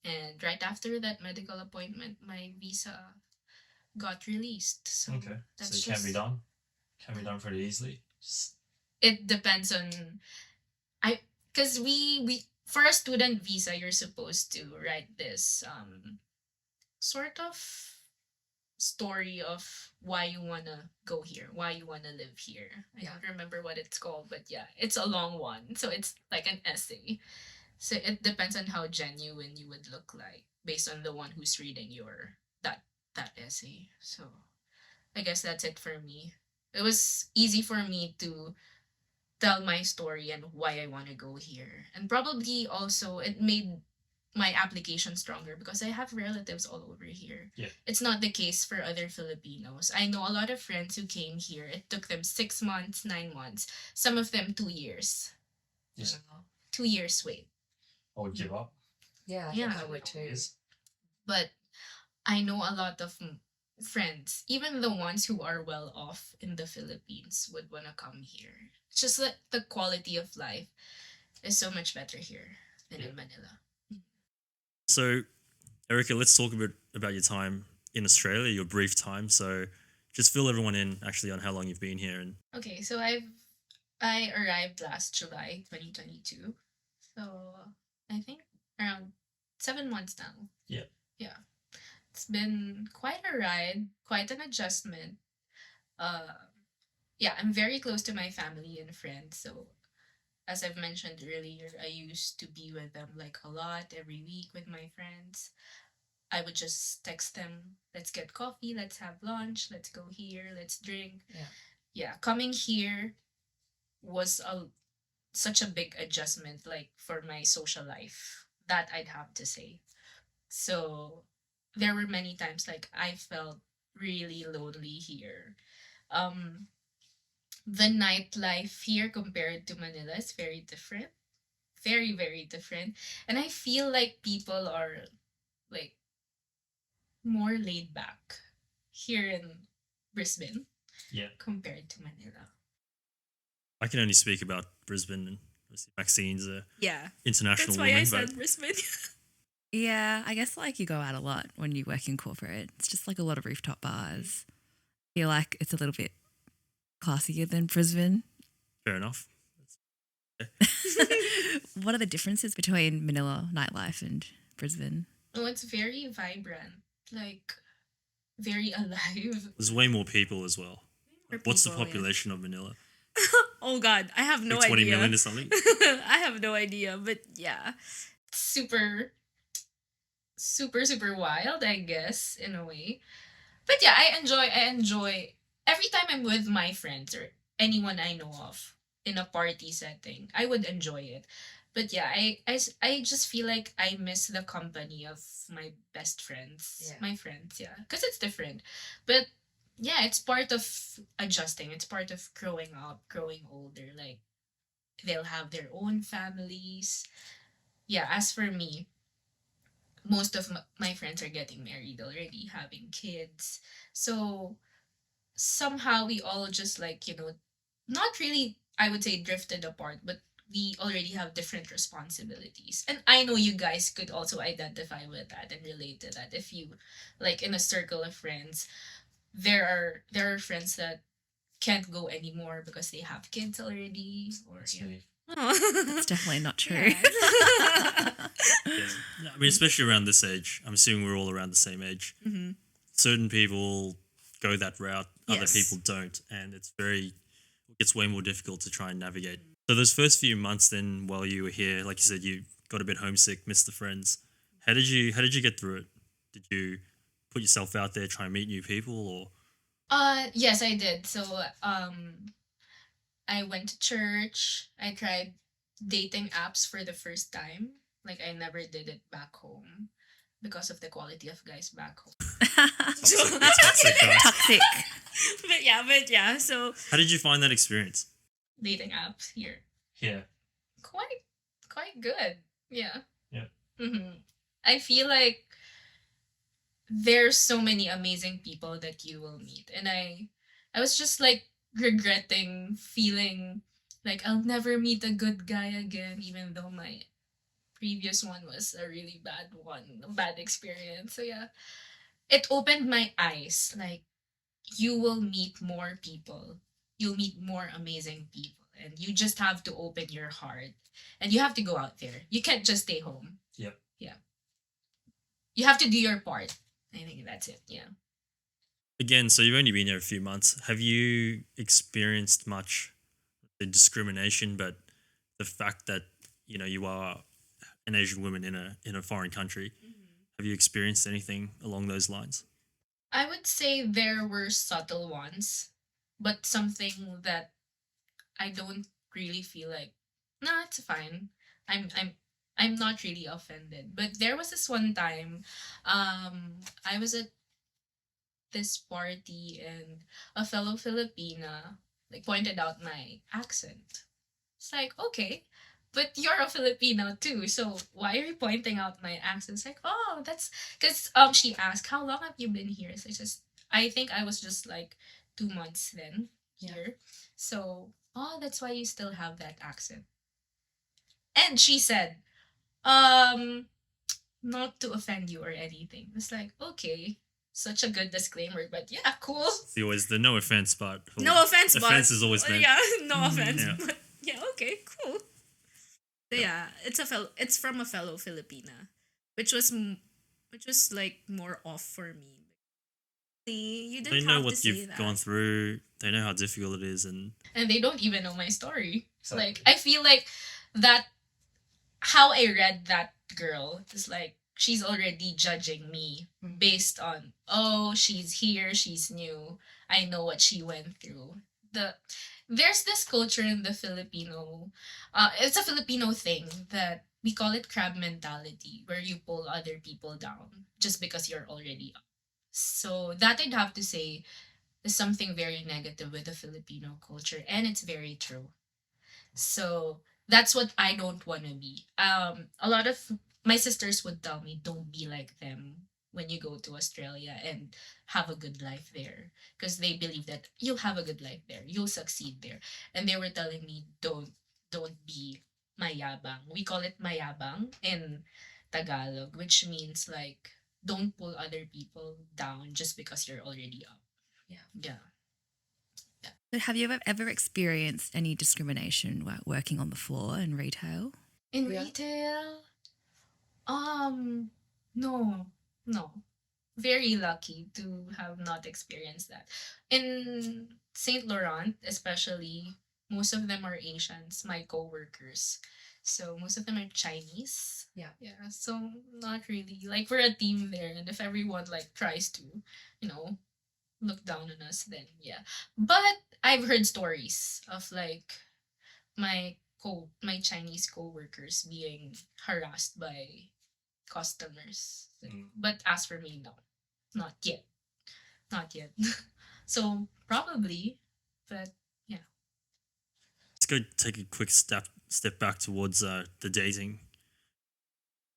And right after that medical appointment, my visa got released. So Okay, that's so it can be just done. Can be done pretty easily. Just, it depends on because we for a student visa you're supposed to write this sort of story of why you wanna go here, why you wanna live here. I don't remember what it's called, but yeah, it's a long one. So it's like an essay. So it depends on how genuine you would look like based on the one who's reading your that essay. So I guess that's it for me. It was easy for me to tell my story and why I want to go here. And probably also it made my application stronger because I have relatives all over here. Yeah. It's not the case for other Filipinos. I know a lot of friends who came here. It took them 6 months, 9 months, some of them 2 years. just, 2 years wait. I would give up. Yeah, I Yeah. think I would too. Years. But I know a lot of friends, even the ones who are well off in the Philippines, would want to come here. It's just that the quality of life is so much better here than in Manila. So, Erika, let's talk a bit about your time in Australia, your brief time. So, just fill everyone in actually on how long you've been here. And Okay, so I arrived last July 2022. So I think around 7 months now. Yeah. Yeah. It's been quite a ride, quite an adjustment. Yeah, I'm very close to my family and friends. So as I've mentioned earlier, I used to be with them like a lot every week with my friends. I would just text them, let's get coffee, let's have lunch, let's go here, let's drink. Yeah. Yeah, coming here was such a big adjustment like for my social life, that I'd have to say. So there were many times like I felt really lonely here. Um the nightlife here compared to Manila is very different. Very, very different. And I feel like people are like more laid back here in Brisbane Yeah. compared to Manila. I can only speak about Brisbane, and obviously Maxine's a Yeah. international That's why woman. I But said Brisbane. Yeah, I guess like you go out a lot when you work in corporate. It's just like a lot of rooftop bars. I feel like it's a little bit classier than Brisbane. fair enough. What are the differences between Manila nightlife and Brisbane? Oh, it's very vibrant, like very alive. There's way more people as well. More What's the people, yeah. population of Manila? Oh God, I have no Like 20 idea. million or something? I have no idea, but yeah. Super, super wild, I guess, in a way. But yeah, I enjoy every time I'm with my friends or anyone I know of in a party setting. I would enjoy it. But yeah, I just feel like I miss the company of my best friends. Yeah. My friends, yeah. Because it's different. But yeah, it's part of adjusting. It's part of growing up, growing older. Like, they'll have their own families. Yeah, as for me, most of my friends are getting married already, having kids. So somehow we all just, like, not really, I would say, drifted apart, but we already have different responsibilities. And I know you guys could also identify with that and relate to that. If you, like, in a circle of friends, there are friends that can't go anymore because they have kids already, or That's yeah. me. It's definitely not true. Yeah. No, I mean, especially around this age. I'm assuming we're all around the same age. Mm-hmm. Certain people go that route, other Yes. people don't. And it's way more difficult to try and navigate. So those first few months then while you were here, like you said, you got a bit homesick, missed the friends. How did you get through it? Did you put yourself out there, try and meet new people, or Yes, I did. So, I went to church. I tried dating apps for the first time. Like, I never did it back home because of the quality of guys back home. toxic guys? Toxic. but yeah. So How did you find that experience? Dating apps here, Yeah. quite good. Yeah. Yeah. I feel like there's so many amazing people that you will meet, and I was just like regretting feeling like I'll never meet a good guy again, even though my previous one was a really bad one, a bad experience. So yeah, it opened my eyes. Like, you will meet more people, you'll meet more amazing people, and you just have to open your heart, and you have to go out there. You can't just stay home. Yep. Yeah, you have to do your part. I think that's it. Yeah. Again, so you've only been there a few months. Have you experienced much the discrimination, but the fact that you are an Asian woman in a foreign country? Have you experienced anything along those lines? I would say there were subtle ones, but something that I don't really feel like, no, it's fine. I'm not really offended. But there was this one time, I was at this party, and a fellow Filipina, like, pointed out my accent. It's like, okay, but you're a Filipino too, so why are you pointing out my accent? It's like, oh, that's because she asked, how long have you been here? So I think I was just like 2 months then here. So, oh, that's why you still have that accent. And she said, um, not to offend you or anything. It's like, okay, such a good disclaimer, but yeah, cool. It's always the no offense, but no offense, but offense is always meant. yeah, no offense, Yeah. but yeah, okay, cool. So yeah, it's from a fellow Filipina, which was like more off for me. You They didn't know have to what say you've that. gone through. They know how difficult it is, and And they don't even know my story. So- Like, I feel like that, how I read that girl is like, she's already judging me based on, oh, she's here, she's new, I know what she went through. There's this culture in the Filipino, it's a Filipino thing that we call it crab mentality, where you pull other people down just because you're already up. So that, I'd have to say, is something very negative with the Filipino culture, and it's very true. So that's what I don't want to be. A lot of my sisters would tell me, don't be like them when you go to Australia and have a good life there, because they believe that you'll have a good life there, you'll succeed there. And they were telling me, don't be mayabang. We call it mayabang in Tagalog, which means like, don't pull other people down just because you're already up. Yeah. Yeah. But have you ever experienced any discrimination while working on the floor in retail? In Yeah. retail, um, No, no. Very lucky to have not experienced that. In Saint Laurent, especially, most of them are Asians, my coworkers. So most of them are Chinese. Yeah. Yeah. So not really. Like we're a team there, and if everyone like tries to, you know, look down on us, then yeah. But I've heard stories of like my Chinese coworkers being harassed by customers. Mm. But as for me, no, not yet, not yet. So probably, but yeah. Let's go take a quick step back towards the dating.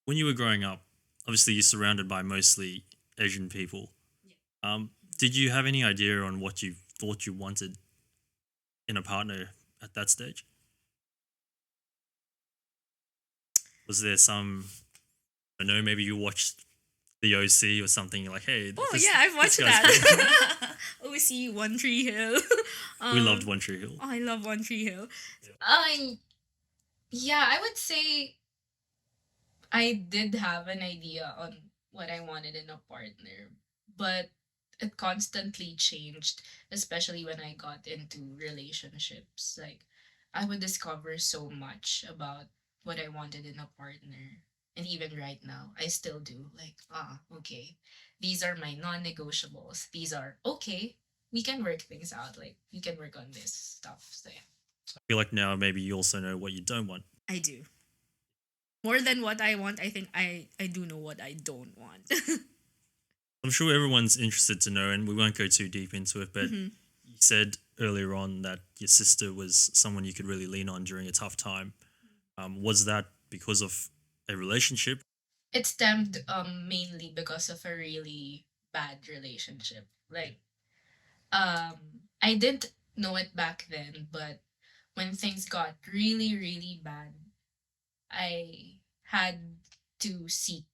When you were growing up, obviously you're surrounded by mostly Asian people. Did you have any idea on what you thought you wanted in a partner at that stage? Was there some, I don't know, maybe you watched the OC or something, you're like, hey, Oh this- yeah, I've this watched guy's good. that. OC One Tree Hill. We loved One Tree Hill. Oh, I love One Tree Hill. I Yeah, I would say I did have an idea on what I wanted in a partner, but it constantly changed, especially when I got into relationships. Like, I would discover so much about what I wanted in a partner. And even right now, I still do. Like, okay, these are my non negotiables. These are okay, we can work things out. Like, we can work on this stuff. So, yeah. I feel like now maybe you also know what you don't want. I do. More than what I want, I think I do know what I don't want. I'm sure everyone's interested to know, and we won't go too deep into it, but Mhm. you said earlier on that your sister was someone you could really lean on during a tough time. Was that because of a relationship? It stemmed mainly because of a really bad relationship. Like, I didn't know it back then, but when things got really, really bad, I had to seek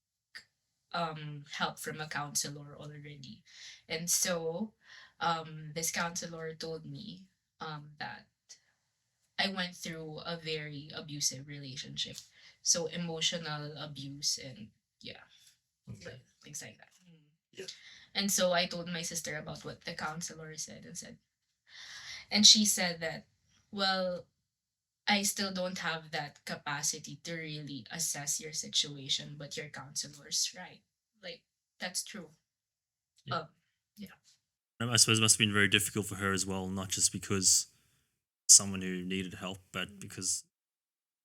help from a counselor already. And so this counselor told me that I went through a very abusive relationship. So emotional abuse and yeah, Okay. things like that. Yeah. And so I told my sister about what the counselor said and she said that, well, I still don't have that capacity to really assess your situation, but your counselor's right. Like, that's true. Yeah. Yeah. I suppose it must have been very difficult for her as well, not just because someone who needed help, but because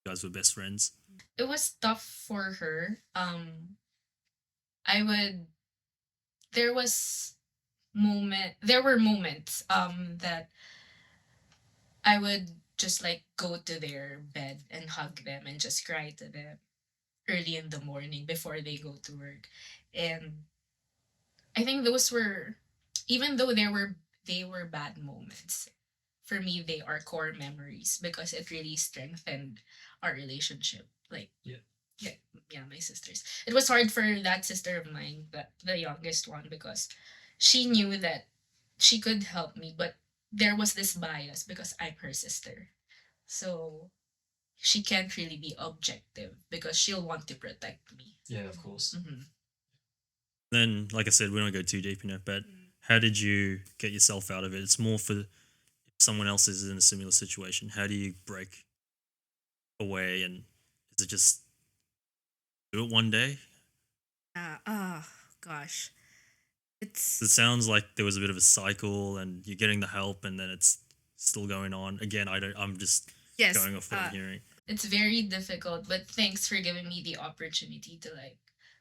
you guys were best friends. It was tough for her. I would there was there were moments that I would just like go to their bed and hug them and just cry to them early in the morning before they go to work. And I think those were, even though they were bad moments, for me they are core memories because it really strengthened our relationship. Like, Yeah. yeah, yeah, my sisters. It was hard for that sister of mine, the youngest one, because she knew that she could help me, but there was this bias because I'm her sister. So she can't really be objective because she'll want to protect me. Yeah, of course. Hmm. Then, like I said, we don't go too deep in it, but how did you get yourself out of it? It's more for if someone else is in a similar situation. How do you break away? And is it just do it one day? Gosh. It's It sounds like there was a bit of a cycle and you're getting the help and then it's still going on. Again, I'm just yes. going off what I'm hearing. It's very difficult, but thanks for giving me the opportunity to like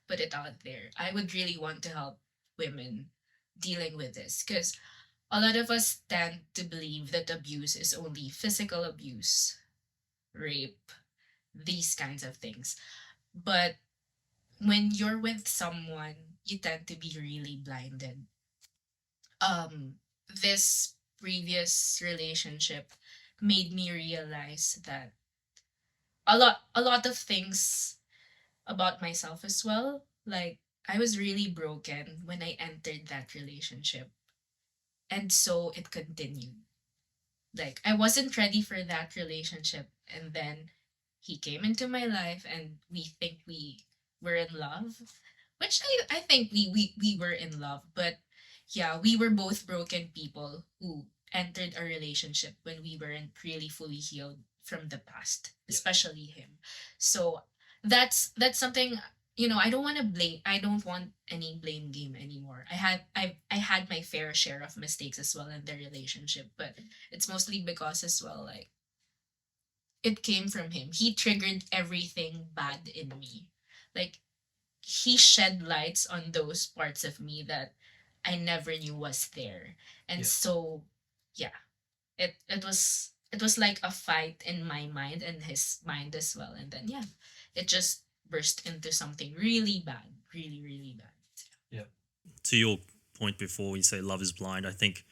put it out there. I would really want to help women dealing with this because a lot of us tend to believe that abuse is only physical abuse, rape, these kinds of things. But when you're with someone, you tend to be really blinded. This previous relationship made me realize that a lot of things about myself as well. Like, I was really broken when I entered that relationship. And so it continued. Like, I wasn't ready for that relationship. And then he came into my life and we think we were in love. which I think we were in love, but yeah, we were both broken people who entered a relationship when we weren't really fully healed from the past, especially him. So that's something, I don't want to blame. I don't want any blame game anymore. I had my fair share of mistakes as well in the relationship, but it's mostly because as well, like, it came from him. He triggered everything bad in me. Like, he shed lights on those parts of me that I never knew was there. And Yeah. so yeah, it was like a fight in my mind and his mind as well. And then yeah, it just burst into something really bad. Really, really bad. To your point before, you say love is blind. I think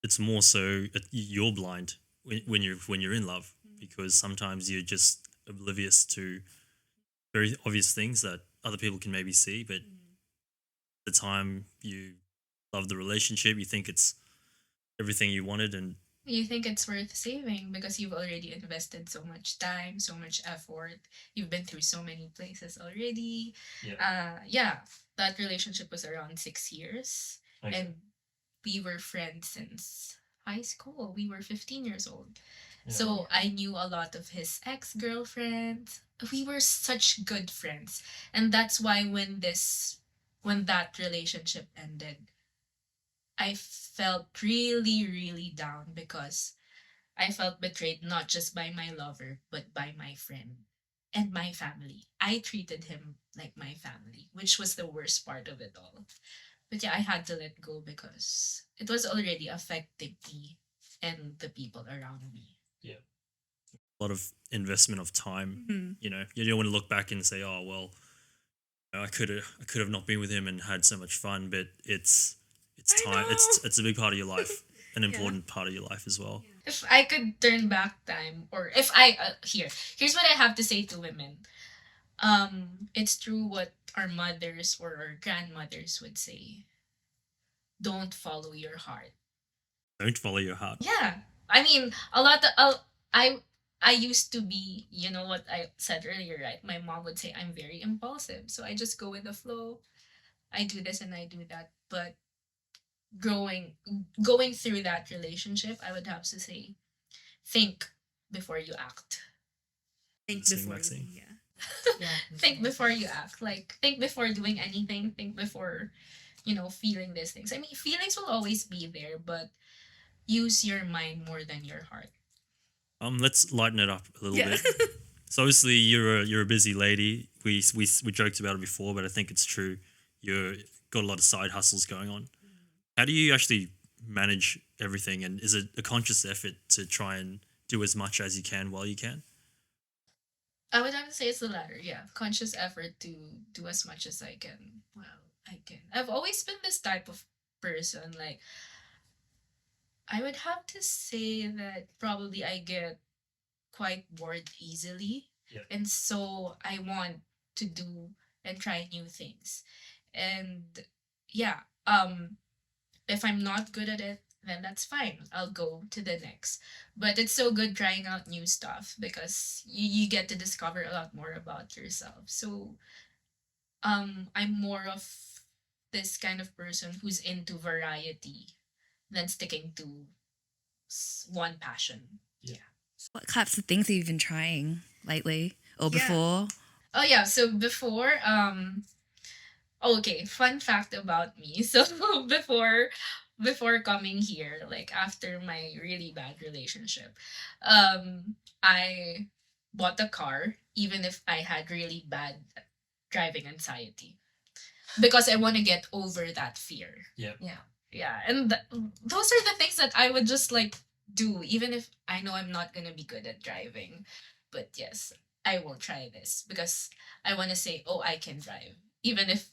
it's more so you're blind when you're in love, because sometimes you're just oblivious to very obvious things that other people can maybe see, but the time you love the relationship, you think it's everything you wanted, and You think it's worth saving because you've already invested so much time, so much effort. You've been through so many places already. Yeah. Yeah, that relationship was around 6 years, Okay. and we were friends since high school. We were 15 years old. Yeah. So I knew a lot of his ex-girlfriends. We were such good friends. And that's why when that relationship ended, I felt really, really down because I felt betrayed not just by my lover, but by my friend and my family. I treated him like my family, which was the worst part of it all. But yeah, I had to let go because it was already affecting me and the people around me. a lot of investment of time. You don't want to look back and say, "Oh well, I could have not been with him and had so much fun." But it's I time. know. It's a big part of your life, an important part of your life as well. If I could turn back time, or if here's what I have to say to women. It's true what our mothers or our grandmothers would say. Don't follow your heart. Don't follow your heart. Yeah, I mean, a lot of I used to be, what I said earlier, right? My mom would say I'm very impulsive, so I just go with the flow. I do this and I do that. But growing going through that relationship, I would have to say, think before you act. Think Sing before Maxine. yeah. Yeah. Think before you act. Like, think before doing anything. Think before, feeling these things. I mean, feelings will always be there, but use your mind more than your heart. Let's lighten it up a little Yeah. bit. So obviously you're a busy lady. We joked about it before, but I think it's true. You're got a lot of side hustles going on. How do you actually manage everything? And is it a conscious effort to try and do as much as you can while you can? I would have to say it's the latter. Yeah, conscious effort to do as much as I can. Well, I can. I've always been this type of person. Like, I would have to say that probably I get quite bored easily. Yeah. And so I want to do and try new things. And yeah, if I'm not good at it, then that's fine. I'll go to the next. But it's so good trying out new stuff because you get to discover a lot more about yourself. So I'm more of this kind of person who's into variety than sticking to one passion. What types of things have you been trying lately or Yeah. before? Oh yeah, so before okay, fun fact about me. So before coming here, like after my really bad relationship, I bought a car even if I had really bad driving anxiety because I want to get over that fear. Yeah. Yeah, and those are the things that I would just like do even if I know I'm not going to be good at driving. But yes, I will try this because I want to say, "Oh, I can drive." Even if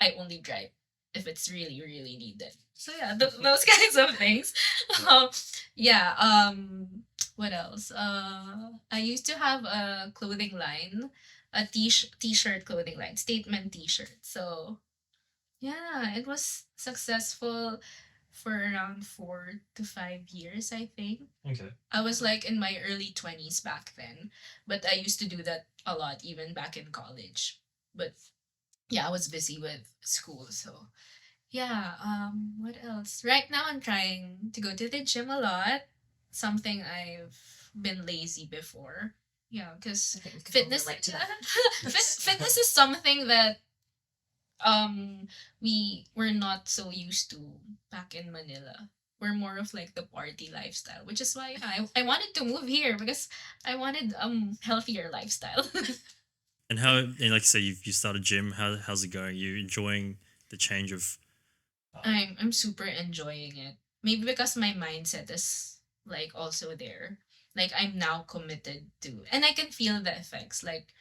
I only drive if it's really, really needed. So yeah, those kinds of things. Um, yeah. What else? I used to have a clothing line, a t-shirt clothing line, statement t-shirt. So yeah, it was successful for around 4 to 5 years, I think. Okay. I was like in my early 20s back then, but I used to do that a lot even back in college. But yeah, I was busy with school. So yeah, what else? Right now I'm trying to go to the gym a lot. Something I've been lazy before. Yeah, because I think we can all fitness relate to that. fitness is something that um we were not so used to back in Manila. We're more of like the party lifestyle, which is why I wanted to move here because I wanted healthier lifestyle. And how, and like you say, you started gym. How's it going? You enjoying the change of? I'm super enjoying it. Maybe because my mindset is like also there. Like I'm now committed to, and I can feel the effects. Like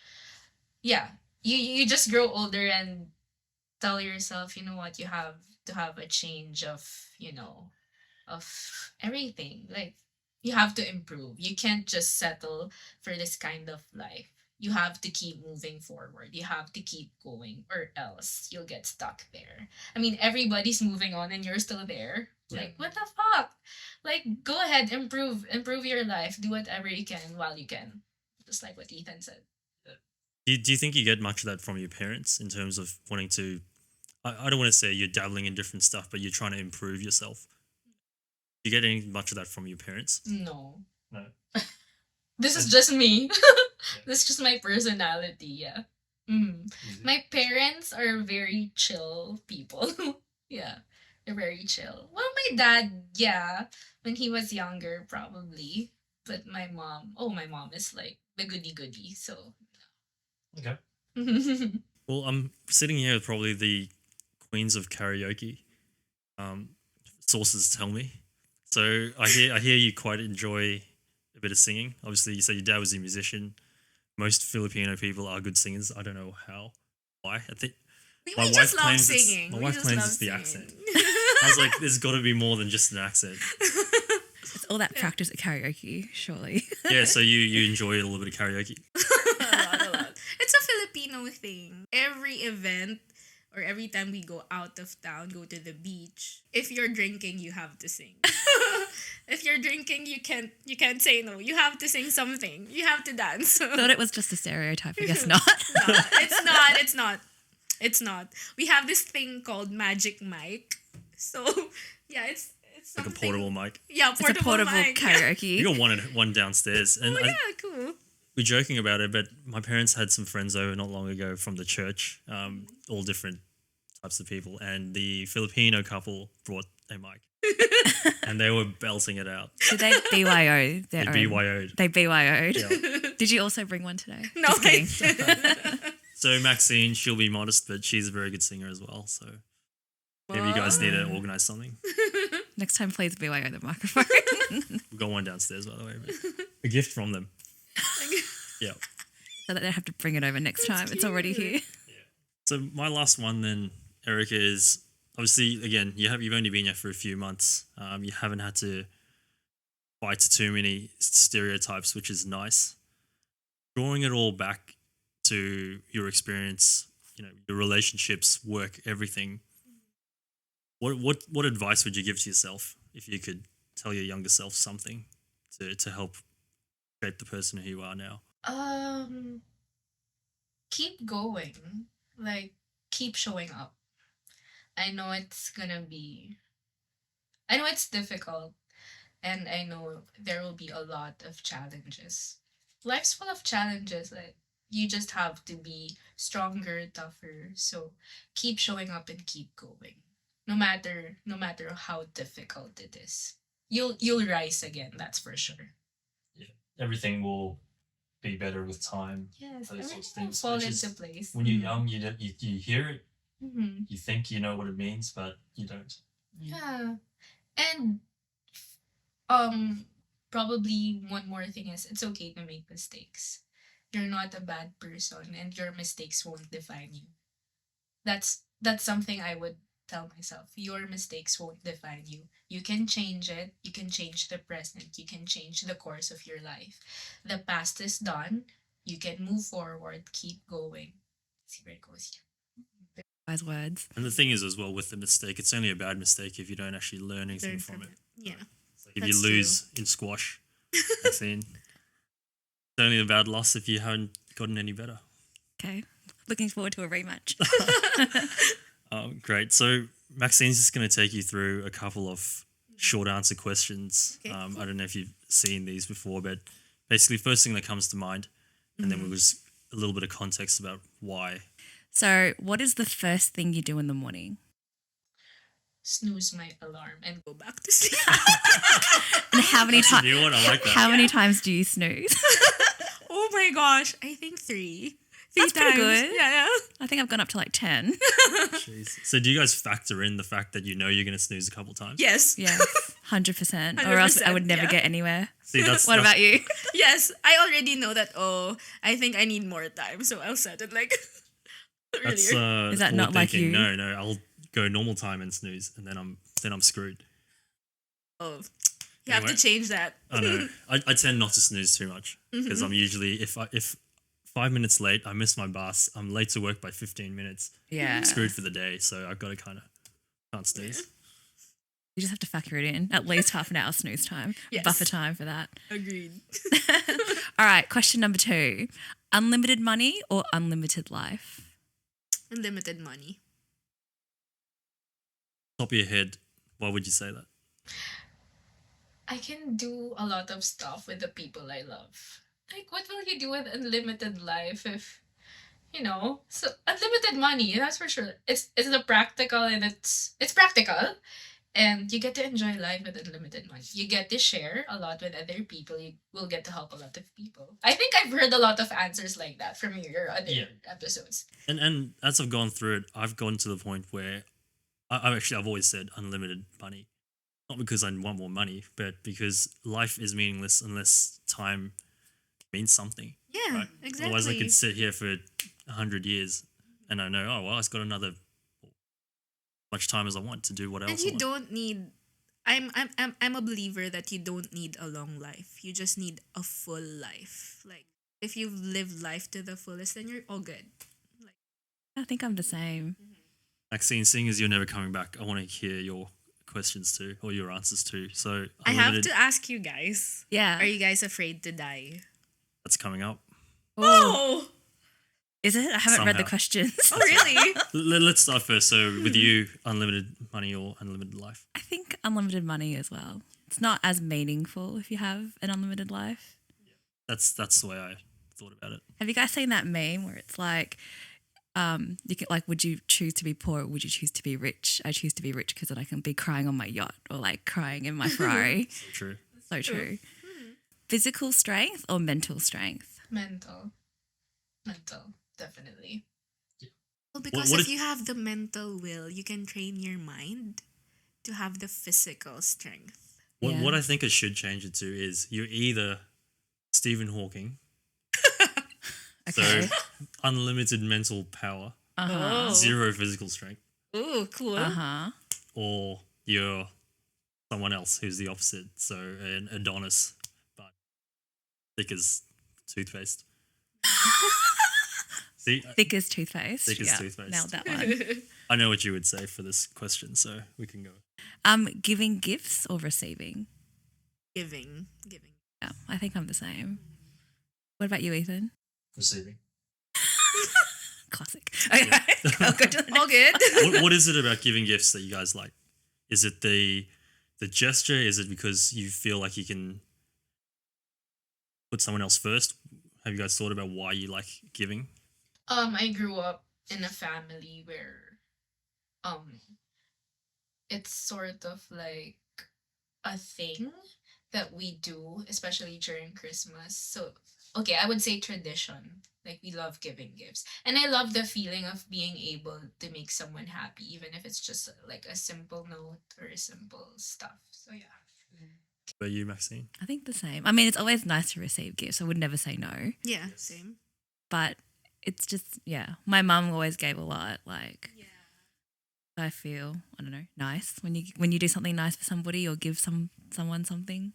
yeah, you just grow older and tell yourself, you know what, you have to have a change of, of everything. Like you have to improve. You can't just settle for this kind of life. You have to keep moving forward. You have to keep going, or else you'll get stuck there. I mean, everybody's moving on and you're still there. Yeah. Like, what the fuck? Like, go ahead, improve your life. Do whatever you can while you can. Just like what Ethan said. Do you think you get much of that from your parents in terms of wanting to? I don't want to say you're dabbling in different stuff, but you're trying to improve yourself. Do you get any much of that from your parents? No. No. This is just me. This is just my personality, yeah. Easy. My parents are very chill people. Yeah, they're very chill. Well, my dad, yeah, when he was younger, probably. But my mom is like the goody goody, so. Okay. Well, I'm sitting here with probably the queens of karaoke. Sources tell me. So I hear you quite enjoy a bit of singing. Obviously, you said your dad was a musician. Most Filipino people are good singers. I don't know why. I think We my wife just love claims it's- singing. my We wife just claims love it's the singing. accent. I was like, there's got to be more than just an accent. It's all that practice at karaoke, surely. Yeah, so you enjoy a little bit of karaoke. A lot. It's a Filipino thing. Every event or every time we go out of town, go to the beach, if you're drinking, you have to sing. If you're drinking, you can't say no. You have to sing something. You have to dance. Thought it was just a stereotype. I guess not. No, it's not. It's not. It's not. We have this thing called magic mic. So yeah, it's Like a something. portable mic. Yeah, It's a portable mic. karaoke. We got one downstairs, and Oh yeah, cool. we're joking about it, but my parents had some friends over not long ago from the church, all different types of people, and the Filipino couple brought a mic, and they were belting it out. Did they BYO their They own? BYO'd. They BYO'd. Yeah. Did you also bring one today? No, Just kidding. So Maxine, she'll be modest, but she's a very good singer as well. So maybe you guys need to organize something. Next time, please BYO the microphone. We've got one downstairs, by the way. But a gift from them. Yeah. So that they don't have to bring it over next time. It's already here. So my last one then, Erika, is obviously again you've only been here for a few months. You haven't had to fight too many stereotypes, which is nice. Drawing it all back to your experience, your relationships, work, everything. What advice would you give to yourself if you could tell your younger self something to help shape the person who you are now? Keep going. Like, keep showing up. I know it's difficult, and I know there will be a lot of challenges. Life's full of challenges. Like, you just have to be stronger, tougher. So keep showing up and keep going. No matter how difficult it is. You'll rise again, that's for sure. Everything will be better with time. Yes, Those sorts of everything will things, fall which is into place. When you're young, you hear it, Mm-hmm. you think you know what it means, but you don't. Yeah. And probably one more thing is it's okay to make mistakes. You're not a bad person and your mistakes won't define you. That's something I would tell myself. Your mistakes won't define you. You can change it. You can change the present. You can change the course of your life. The past is done. You can move forward, keep going. See where it goes. Wise words. And the thing is, as well, with the mistake, it's only a bad mistake if you don't actually learn anything Learn from it. Yeah. It's like if That's you lose in squash, that's in. It's only a bad loss if you haven't gotten any better. Okay. Looking forward to a rematch. Great. So Maxine's just going to take you through a couple of short answer questions. Okay, I don't know if you've seen these before, but basically, first thing that comes to mind, and then we'll just a little bit of context about why. So, what is the first thing you do in the morning? Snooze my alarm and Go back to sleep. And how many That's a times? new one. I like that. How many times do you snooze? Oh my gosh, I think three. Three That's pretty times. good. Yeah. I think I've gone up to like 10. Jeez. So do you guys factor in the fact that you know you're going to snooze a couple times? Yes. Yeah, 100%. Or else I would 100%, never yeah. get anywhere. See, that's What about you? Yes. I already know that. Oh, I think I need more time, so I'll set it like That's earlier. Is that forward not like thinking. you? No, I'll go normal time and snooze, and then I'm screwed. Oh, you have Anyway. to change that. I know. I tend not to snooze too much because I'm usually if 5 minutes late, I miss my bus. I'm late to work by 15 minutes. Yeah. I'm screwed for the day, so I've got to kind of can't snooze. You just have to factor it in. At least half an hour snooze time. Yes. Buffer time for that. Agreed. All right, question number 2. Unlimited money or unlimited life? Unlimited money. Top of your head, why would you say that? I can do a lot of stuff with the people I love. Like, what will you do with unlimited life if, so unlimited money, that's for sure. It's the practical and it's practical. And you get to enjoy life with unlimited money. You get to share a lot with other people. You will get to help a lot of people. I think I've heard a lot of answers like that from your other episodes. And as I've gone through it, I've gone to the point where I've always said unlimited money. Not because I want more money, but because life is meaningless unless time means something. Yeah, Right? exactly. Otherwise, I could sit here for 100 years and I know, oh, well, I've got another much time as I want to do what else And I you want. don't need. I'm a believer that you don't need a long life. You just need a full life. Like if you've lived life to the fullest, then you're all good. I think I'm the same. Maxine, seeing as you're never coming back, I want to hear your questions too, or your answers too. So I have unlimited, to ask you guys. Yeah. Are you guys afraid to die? that's coming up. Oh, Oh, is it? I haven't read the Somehow. questions. oh really? Let's start first. So with you, unlimited money or unlimited life? I think unlimited money as well. It's not as meaningful if you have an unlimited life. That's the way I thought about it. Have you guys seen that meme where it's like, you can like, would you choose to be poor or would you choose to be rich? I choose to be rich because then I can be crying on my yacht or like crying in my Ferrari. So true. So true. Physical strength or mental strength? Mental, definitely. Well, because what if if- you have the mental will, you can train your mind to have the physical strength. Yeah. What I think I should change it to is you're either Stephen Hawking, Okay. so unlimited mental power, Uh-huh. Oh. zero physical strength, Ooh, cool. Uh-huh. or you're someone else who's the opposite, so an Adonis, but thick as toothpaste. See, Thick as toothpaste. Thick as Yeah, toothpaste. Nailed that one. I know what you would say for this question, so we can go. Giving gifts or receiving? Giving. Yeah, I think I'm the same. What about you, Ethan? Receiving. Classic. Okay, I'll go to the All next. good. What is it about giving gifts that you guys like? Is it the gesture? Is it because you feel like you can put someone else first? Have you guys thought about why you like giving? I grew up in a family where it's sort of like a thing that we do, especially during Christmas. So, okay, I would say tradition. Like, we love giving gifts. And I love the feeling of being able to make someone happy, even if it's just like a simple note or a simple stuff. So, yeah. What about you, Maxine? I think the same. I mean, it's always nice to receive gifts. I would never say no. Yeah, same. But it's just, yeah. My mum always gave a lot. Like, I feel, I don't know, nice when you do something nice for somebody or give someone something.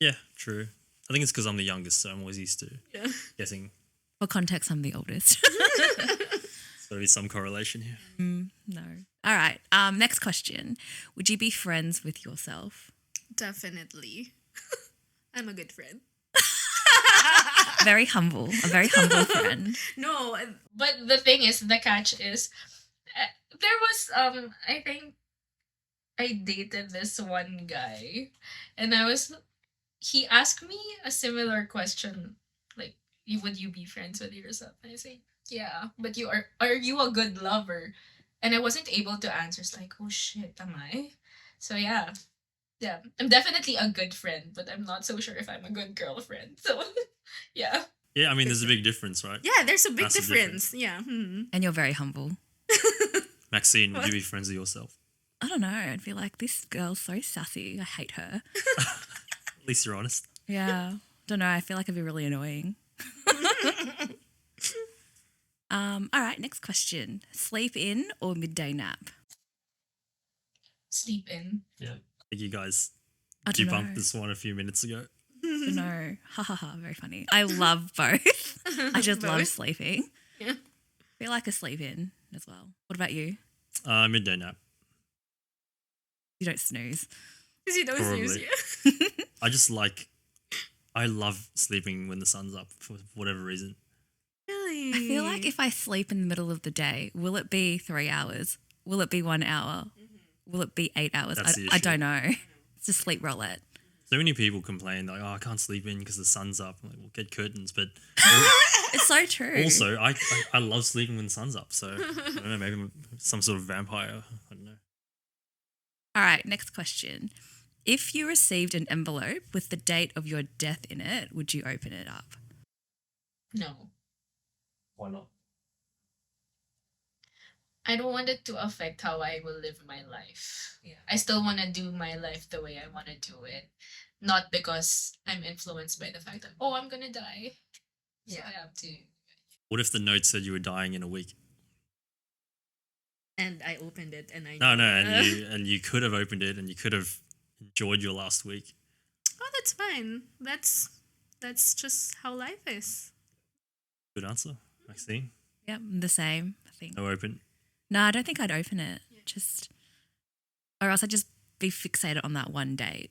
Yeah, true. I think it's because I'm the youngest, so I'm always used to Yeah. getting. For context, I'm the oldest. There's got to be some correlation here. No. All right. Next question. Would you be friends with yourself? Definitely. I'm a good friend. Very humble. A very humble friend. No, But the thing is, the catch is, there was I think I dated this one guy, and he asked me a similar question, like, would you be friends with yourself? And I say, yeah, but are you a good lover? And I wasn't able to answer. It's like, oh shit, am I? So yeah. Yeah, I'm definitely a good friend, but I'm not so sure if I'm a good girlfriend. So, yeah. Yeah, I mean, there's a big difference, right? yeah, there's a big Massive difference. Yeah. And you're very humble. Maxine, would you be friends with yourself? I don't know. I'd be like, this girl's so sassy. I hate her. At least you're honest. Yeah. Don't know. I feel like it'd be really annoying. All right, next question. Sleep in or midday nap? Sleep in. Yeah. I think you guys I don't debunked know. this one a few minutes ago. No. Ha ha ha. Very funny. I love both. I just love Both? sleeping. Yeah. Feel like a sleep in as well. What about you? Midday nap. You don't snooze. Because you don't snooze. Probably. Yeah. I love sleeping when the sun's up for whatever reason. Really? I feel like if I sleep in the middle of the day, will it be 3 hours? Will it be 1 hour? Will it be 8 hours? That's the I issue. don't know. It's a sleep roulette. So many people complain like, "Oh, I can't sleep in because the sun's up." I'm like, "Well, get curtains." But It's so true. also, I love sleeping when the sun's up. So I don't know, maybe I'm some sort of vampire. I don't know. All right, next question. If you received an envelope with the date of your death in it, would you open it up? No. Why not? I don't want it to affect how I will live my life. Yeah. I still want to do my life the way I want to do it. Not because I'm influenced by the fact that, oh, I'm going to die. So Yeah. I have to. What if the note said you were dying in a week? And I opened it and I No, and you could have opened it and you could have enjoyed your last week. Oh, that's fine. That's just how life is. Good answer, Maxine. Yep, the same, I think. No open. No, I don't think I'd open it. Or else I'd just be fixated on that one date.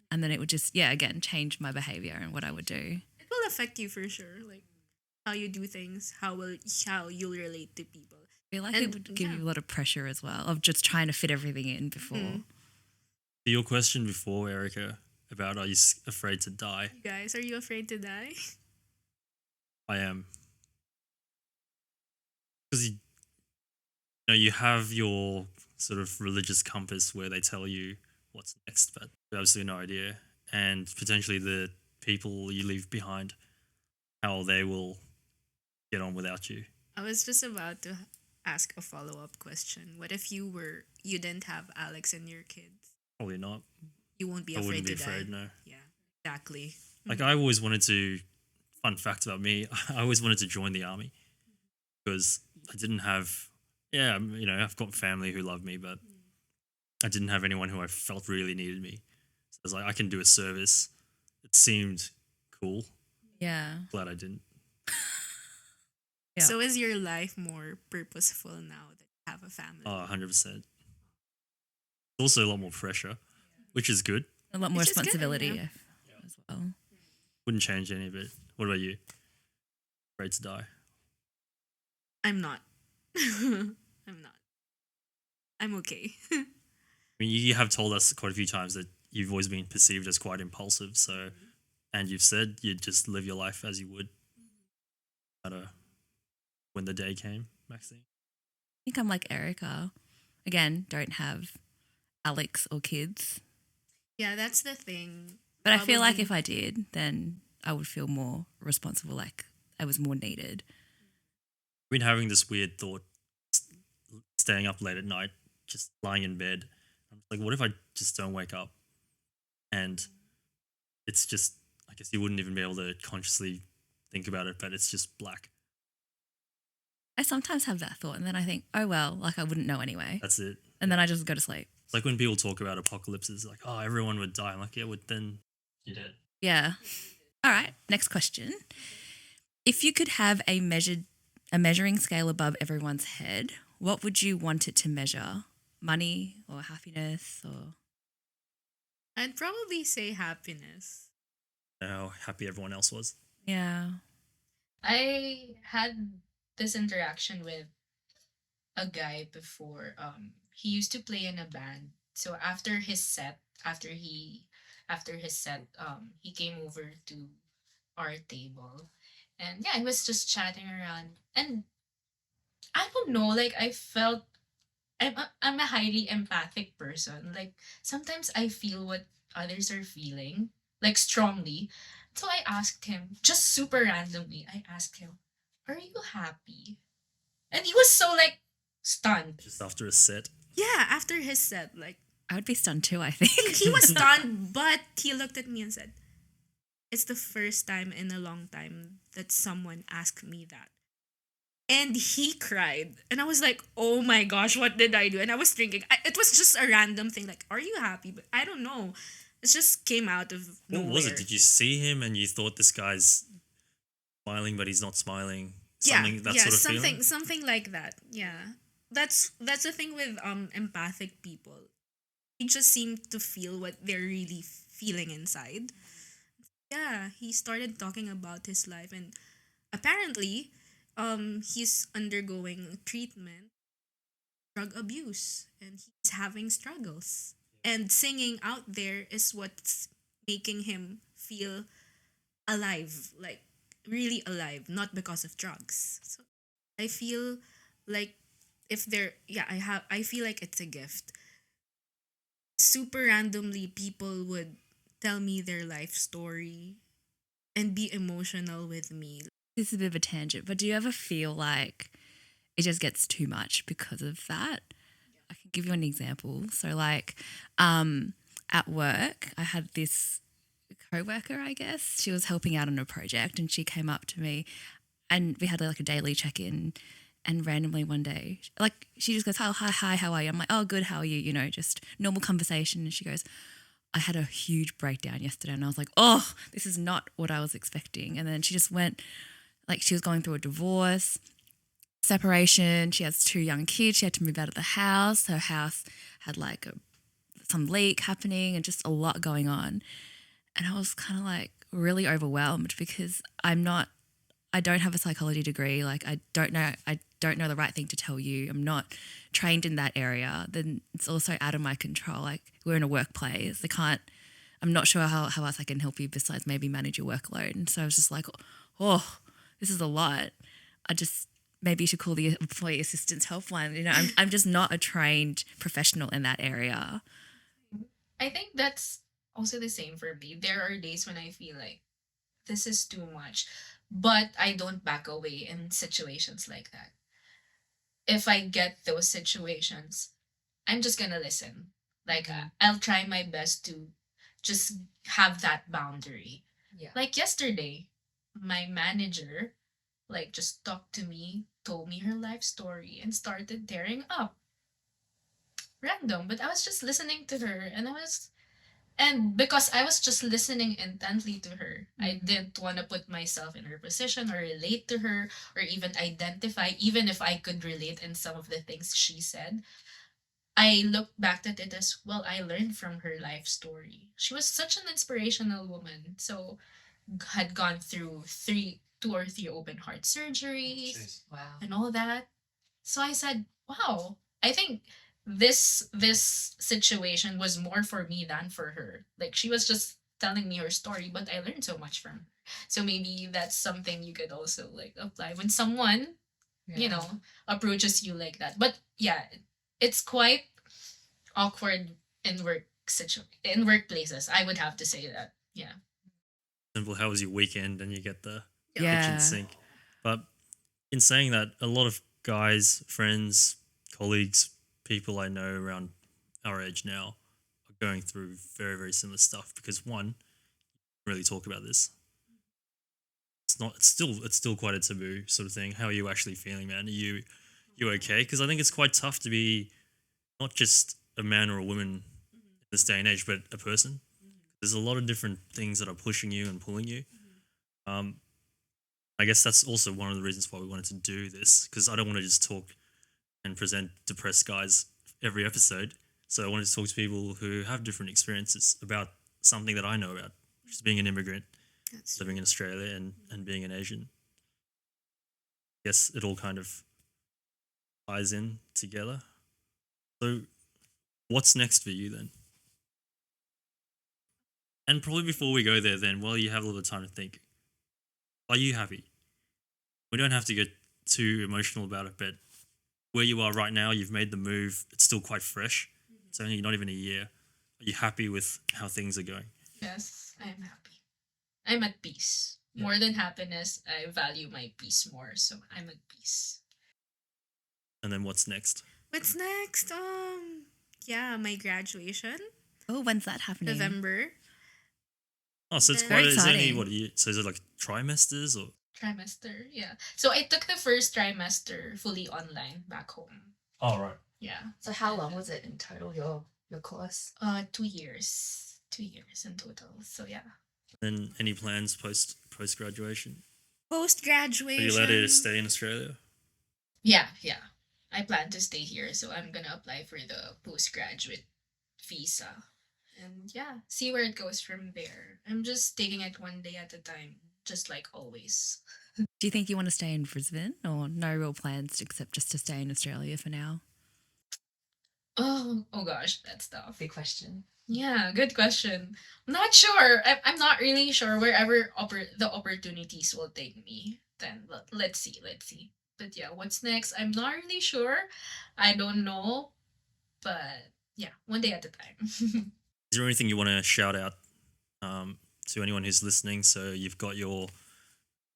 And then it would just, again, change my behavior and what I would do. It will affect you for sure. Like how you do things, how you'll relate to people. I feel like And, it would give yeah. you a lot of pressure as well of just trying to fit everything in before. To your question before, Erika, about are you afraid to die? You guys, are you afraid to die? I am. Because you have your sort of religious compass where they tell you what's next, but you have absolutely no idea. And potentially the people you leave behind, how they will get on without you. I was just about to ask a follow-up question. What if you didn't have Alex and your kids? Probably not. You won't be I afraid wouldn't be to afraid, die. no. Yeah, exactly. Like I always wanted to, fun fact about me, I always wanted to join the army because I didn't have, I've got family who love me, but I didn't have anyone who I felt really needed me. So I was like, I can do a service. It seemed cool. Yeah. Glad I didn't. Yeah. So is your life more purposeful now that you have a family? Oh, 100%. It's also a lot more pressure, which is good. A lot more Which is good, responsibility yeah. as well. Wouldn't change any of it. What about you? Afraid to die? I'm not. I'm not. I'm okay. I mean, you have told us quite a few times that you've always been perceived as quite impulsive. So, and you've said you'd just live your life as you would, no matter when the day came, Maxine. I think I'm like Erika. Again, don't have Alex or kids. Yeah, that's the thing. But I feel like Probably- if I did, then I would feel more responsible, like I was more needed. I've been having this weird thought, staying up late at night, just lying in bed. I'm like, what if I just don't wake up? And it's just, I guess you wouldn't even be able to consciously think about it, but it's just black. I sometimes have that thought and then I think, oh well, like I wouldn't know anyway. That's it. And then I just go to sleep. It's like when people talk about apocalypses, like, oh, everyone would die. I'm like, yeah, well, then You did. Yeah. All right, next question. If you could have a measuring scale above everyone's head, what would you want it to measure? Money or happiness or I'd probably say happiness. how happy everyone else was. Yeah. I had this interaction with a guy before. He used to play in a band. So after his set, he came over to our table, and yeah, I was just chatting around, and I don't know, like I felt I'm a highly empathic person. Like sometimes I feel what others are feeling, like strongly. So I asked him, just super randomly, I asked him, "Are you happy?" And he was so like stunned. Just after a set. Yeah, after his set, like I would be stunned too, I think. he was stunned, but he looked at me and said, "It's the first time in a long time that someone asked me that." And he cried. And I was like, "Oh my gosh, what did I do?" And I was thinking, it was just a random thing, like, "Are you happy?" But I don't know. It just came out of What nowhere. was it? Did you see him and you thought this guy's smiling, but he's not smiling? Yeah, Something that yeah, sort of something, feeling. something like that. Yeah, that's the thing with empathic people. They just seem to feel what they're really feeling inside. Yeah, he started talking about his life, and apparently, he's undergoing treatment, drug abuse, and he's having struggles. And singing out there is what's making him feel alive, like really alive, not because of drugs. So I feel like if there, yeah, I feel like it's a gift. Super randomly, people would tell me their life story and be emotional with me. This is a bit of a tangent, but do you ever feel like it just gets too much because of that? I can give you an example. So, like, at work, I had this co-worker, I guess. She was helping out on a project, and she came up to me, and we had like a daily check-in. And randomly one day, like, she just goes, "Oh, hi, how are you?" I'm like, "Oh, good, how are you?" You know, just normal conversation. And she goes, "I had a huge breakdown yesterday." And I was like, "Oh, this is not what I was expecting." And then she just went, like, she was going through a divorce, separation. She has 2 young kids. She had to move out of the house. Her house had like some leak happening and just a lot going on. And I was kind of like really overwhelmed because I don't have a psychology degree. Like, I don't know the right thing to tell you. I'm not trained in that area. Then it's also out of my control. Like, we're in a workplace. I'm not sure how else I can help you besides maybe manage your workload. And so I was just like, oh, this is a lot. Maybe you should call the employee assistance helpline. You know, I'm just not a trained professional in that area. I think that's also the same for me. There are days when I feel like this is too much, but I don't back away in situations like that. If I get those situations, I'm just gonna listen. Like, I'll try my best to just have that boundary. Yeah. Like yesterday, my manager like just talked to me, told me her life story, and started tearing up. Random, but I was just listening to her, and because I was just listening intently to her, I didn't want to put myself in her position or relate to her or even identify, even if I could relate in some of the things she said. I looked back at it as well. I learned from her life story. She was such an inspirational woman. So had gone through 2 or 3 open heart surgeries Jeez. Wow. and all that. So I said, "Wow, I think this situation was more for me than for her. Like, she was just telling me her story, but I learned so much from her." So maybe that's something you could also like apply when someone, you Yeah. know, approaches you like that. But yeah, it's quite awkward in in workplaces. I would have to say that. Yeah. Simple, how was your weekend? And you get the Yeah. kitchen sink. But in saying that, a lot of guys, friends, colleagues, people I know around our age now are going through very, very similar stuff because one, really talk about this. It's still quite a taboo sort of thing. How are you actually feeling, man? Are you okay? Because I think it's quite tough to be not just a man or a woman in this day and age, but a person. There's a lot of different things that are pushing you and pulling you. I guess that's also one of the reasons why we wanted to do this, because I don't want to just talk and present depressed guys every episode. So I wanted to talk to people who have different experiences about something that I know about, which is being an immigrant That's living in Australia and being an Asian. Guess it all kind of ties in together. So, what's next for you then? And probably before we go there, then, while you have a little time to think, are you happy? We don't have to get too emotional about it, but where you are right now, you've made the move. It's still quite fresh. It's only not even a year. Are you happy with how things are going? Yes, I'm happy. I'm at peace. More than happiness, I value my peace more. So I'm at peace. And then what's next? What's next? Yeah, my graduation, Oh, when's that happening? November. Oh, so it's Very quite. Is it only exciting. what? So is it like trimesters or? Trimester, yeah. So I took the first trimester fully online back home. Oh, right. Yeah. So how long was it in total, your course? 2 years. 2 years in total. So yeah. Then any plans post graduation? Post Are you graduation. allowed to stay in Australia? Yeah, yeah. I plan to stay here, so I'm gonna apply for the postgraduate visa. And yeah, see where it goes from there. I'm just taking it one day at a time, just like always. Do you think you want to stay in Brisbane or no real plans except just to stay in Australia for now? Oh gosh, that's tough. Big question. Yeah, good question. I'm not sure. I'm not really sure wherever the opportunities will take me. Then let's see, let's see. But yeah, what's next? I'm not really sure. I don't know. But yeah, one day at a time. Is there anything you want to shout out to anyone who's listening? So you've got your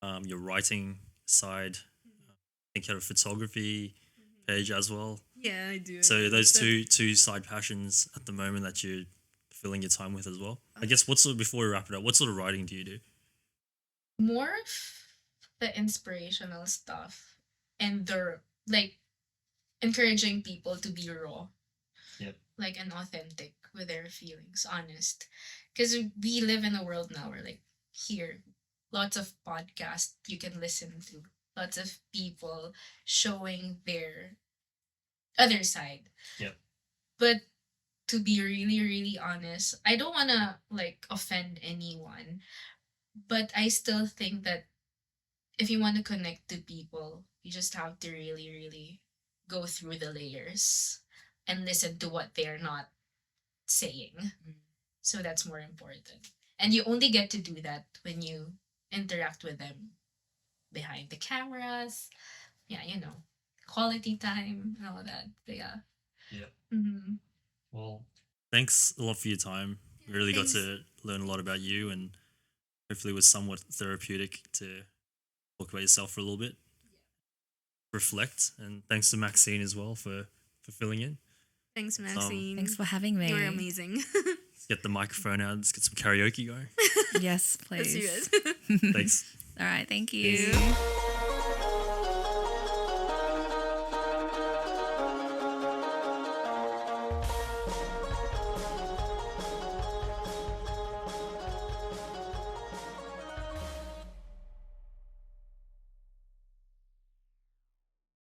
writing side. I think you have a photography page as well. Yeah, I do. So those two side passions at the moment that you're filling your time with as well. I guess before we wrap it up, what sort of writing do you do? More of the inspirational stuff and the like encouraging people to be raw. Yep. Like and authentic with their feelings, honest. Because we live in a world now where like here, lots of podcasts you can listen to, lots of people showing their other side. Yep. But to be really, really honest, I don't wanna like offend anyone, but I still think that if you want to connect to people, you just have to really, really go through the layers and listen to what they're not saying. So that's more important. And you only get to do that when you interact with them behind the cameras. Yeah, quality time and all that. But yeah. Yep. Mm-hmm. Well, Thanks a lot for your time. We really thanks. got to learn a lot about you, and hopefully it was somewhat therapeutic to talk about yourself for a little bit, reflect, and thanks to Maxine as well for filling in. Thanks, Maxine. Thanks for having me. You were amazing. Let's get the microphone out. Let's get some karaoke going. Yes, Let's please. do it. Thanks. All right, thank you. Peace.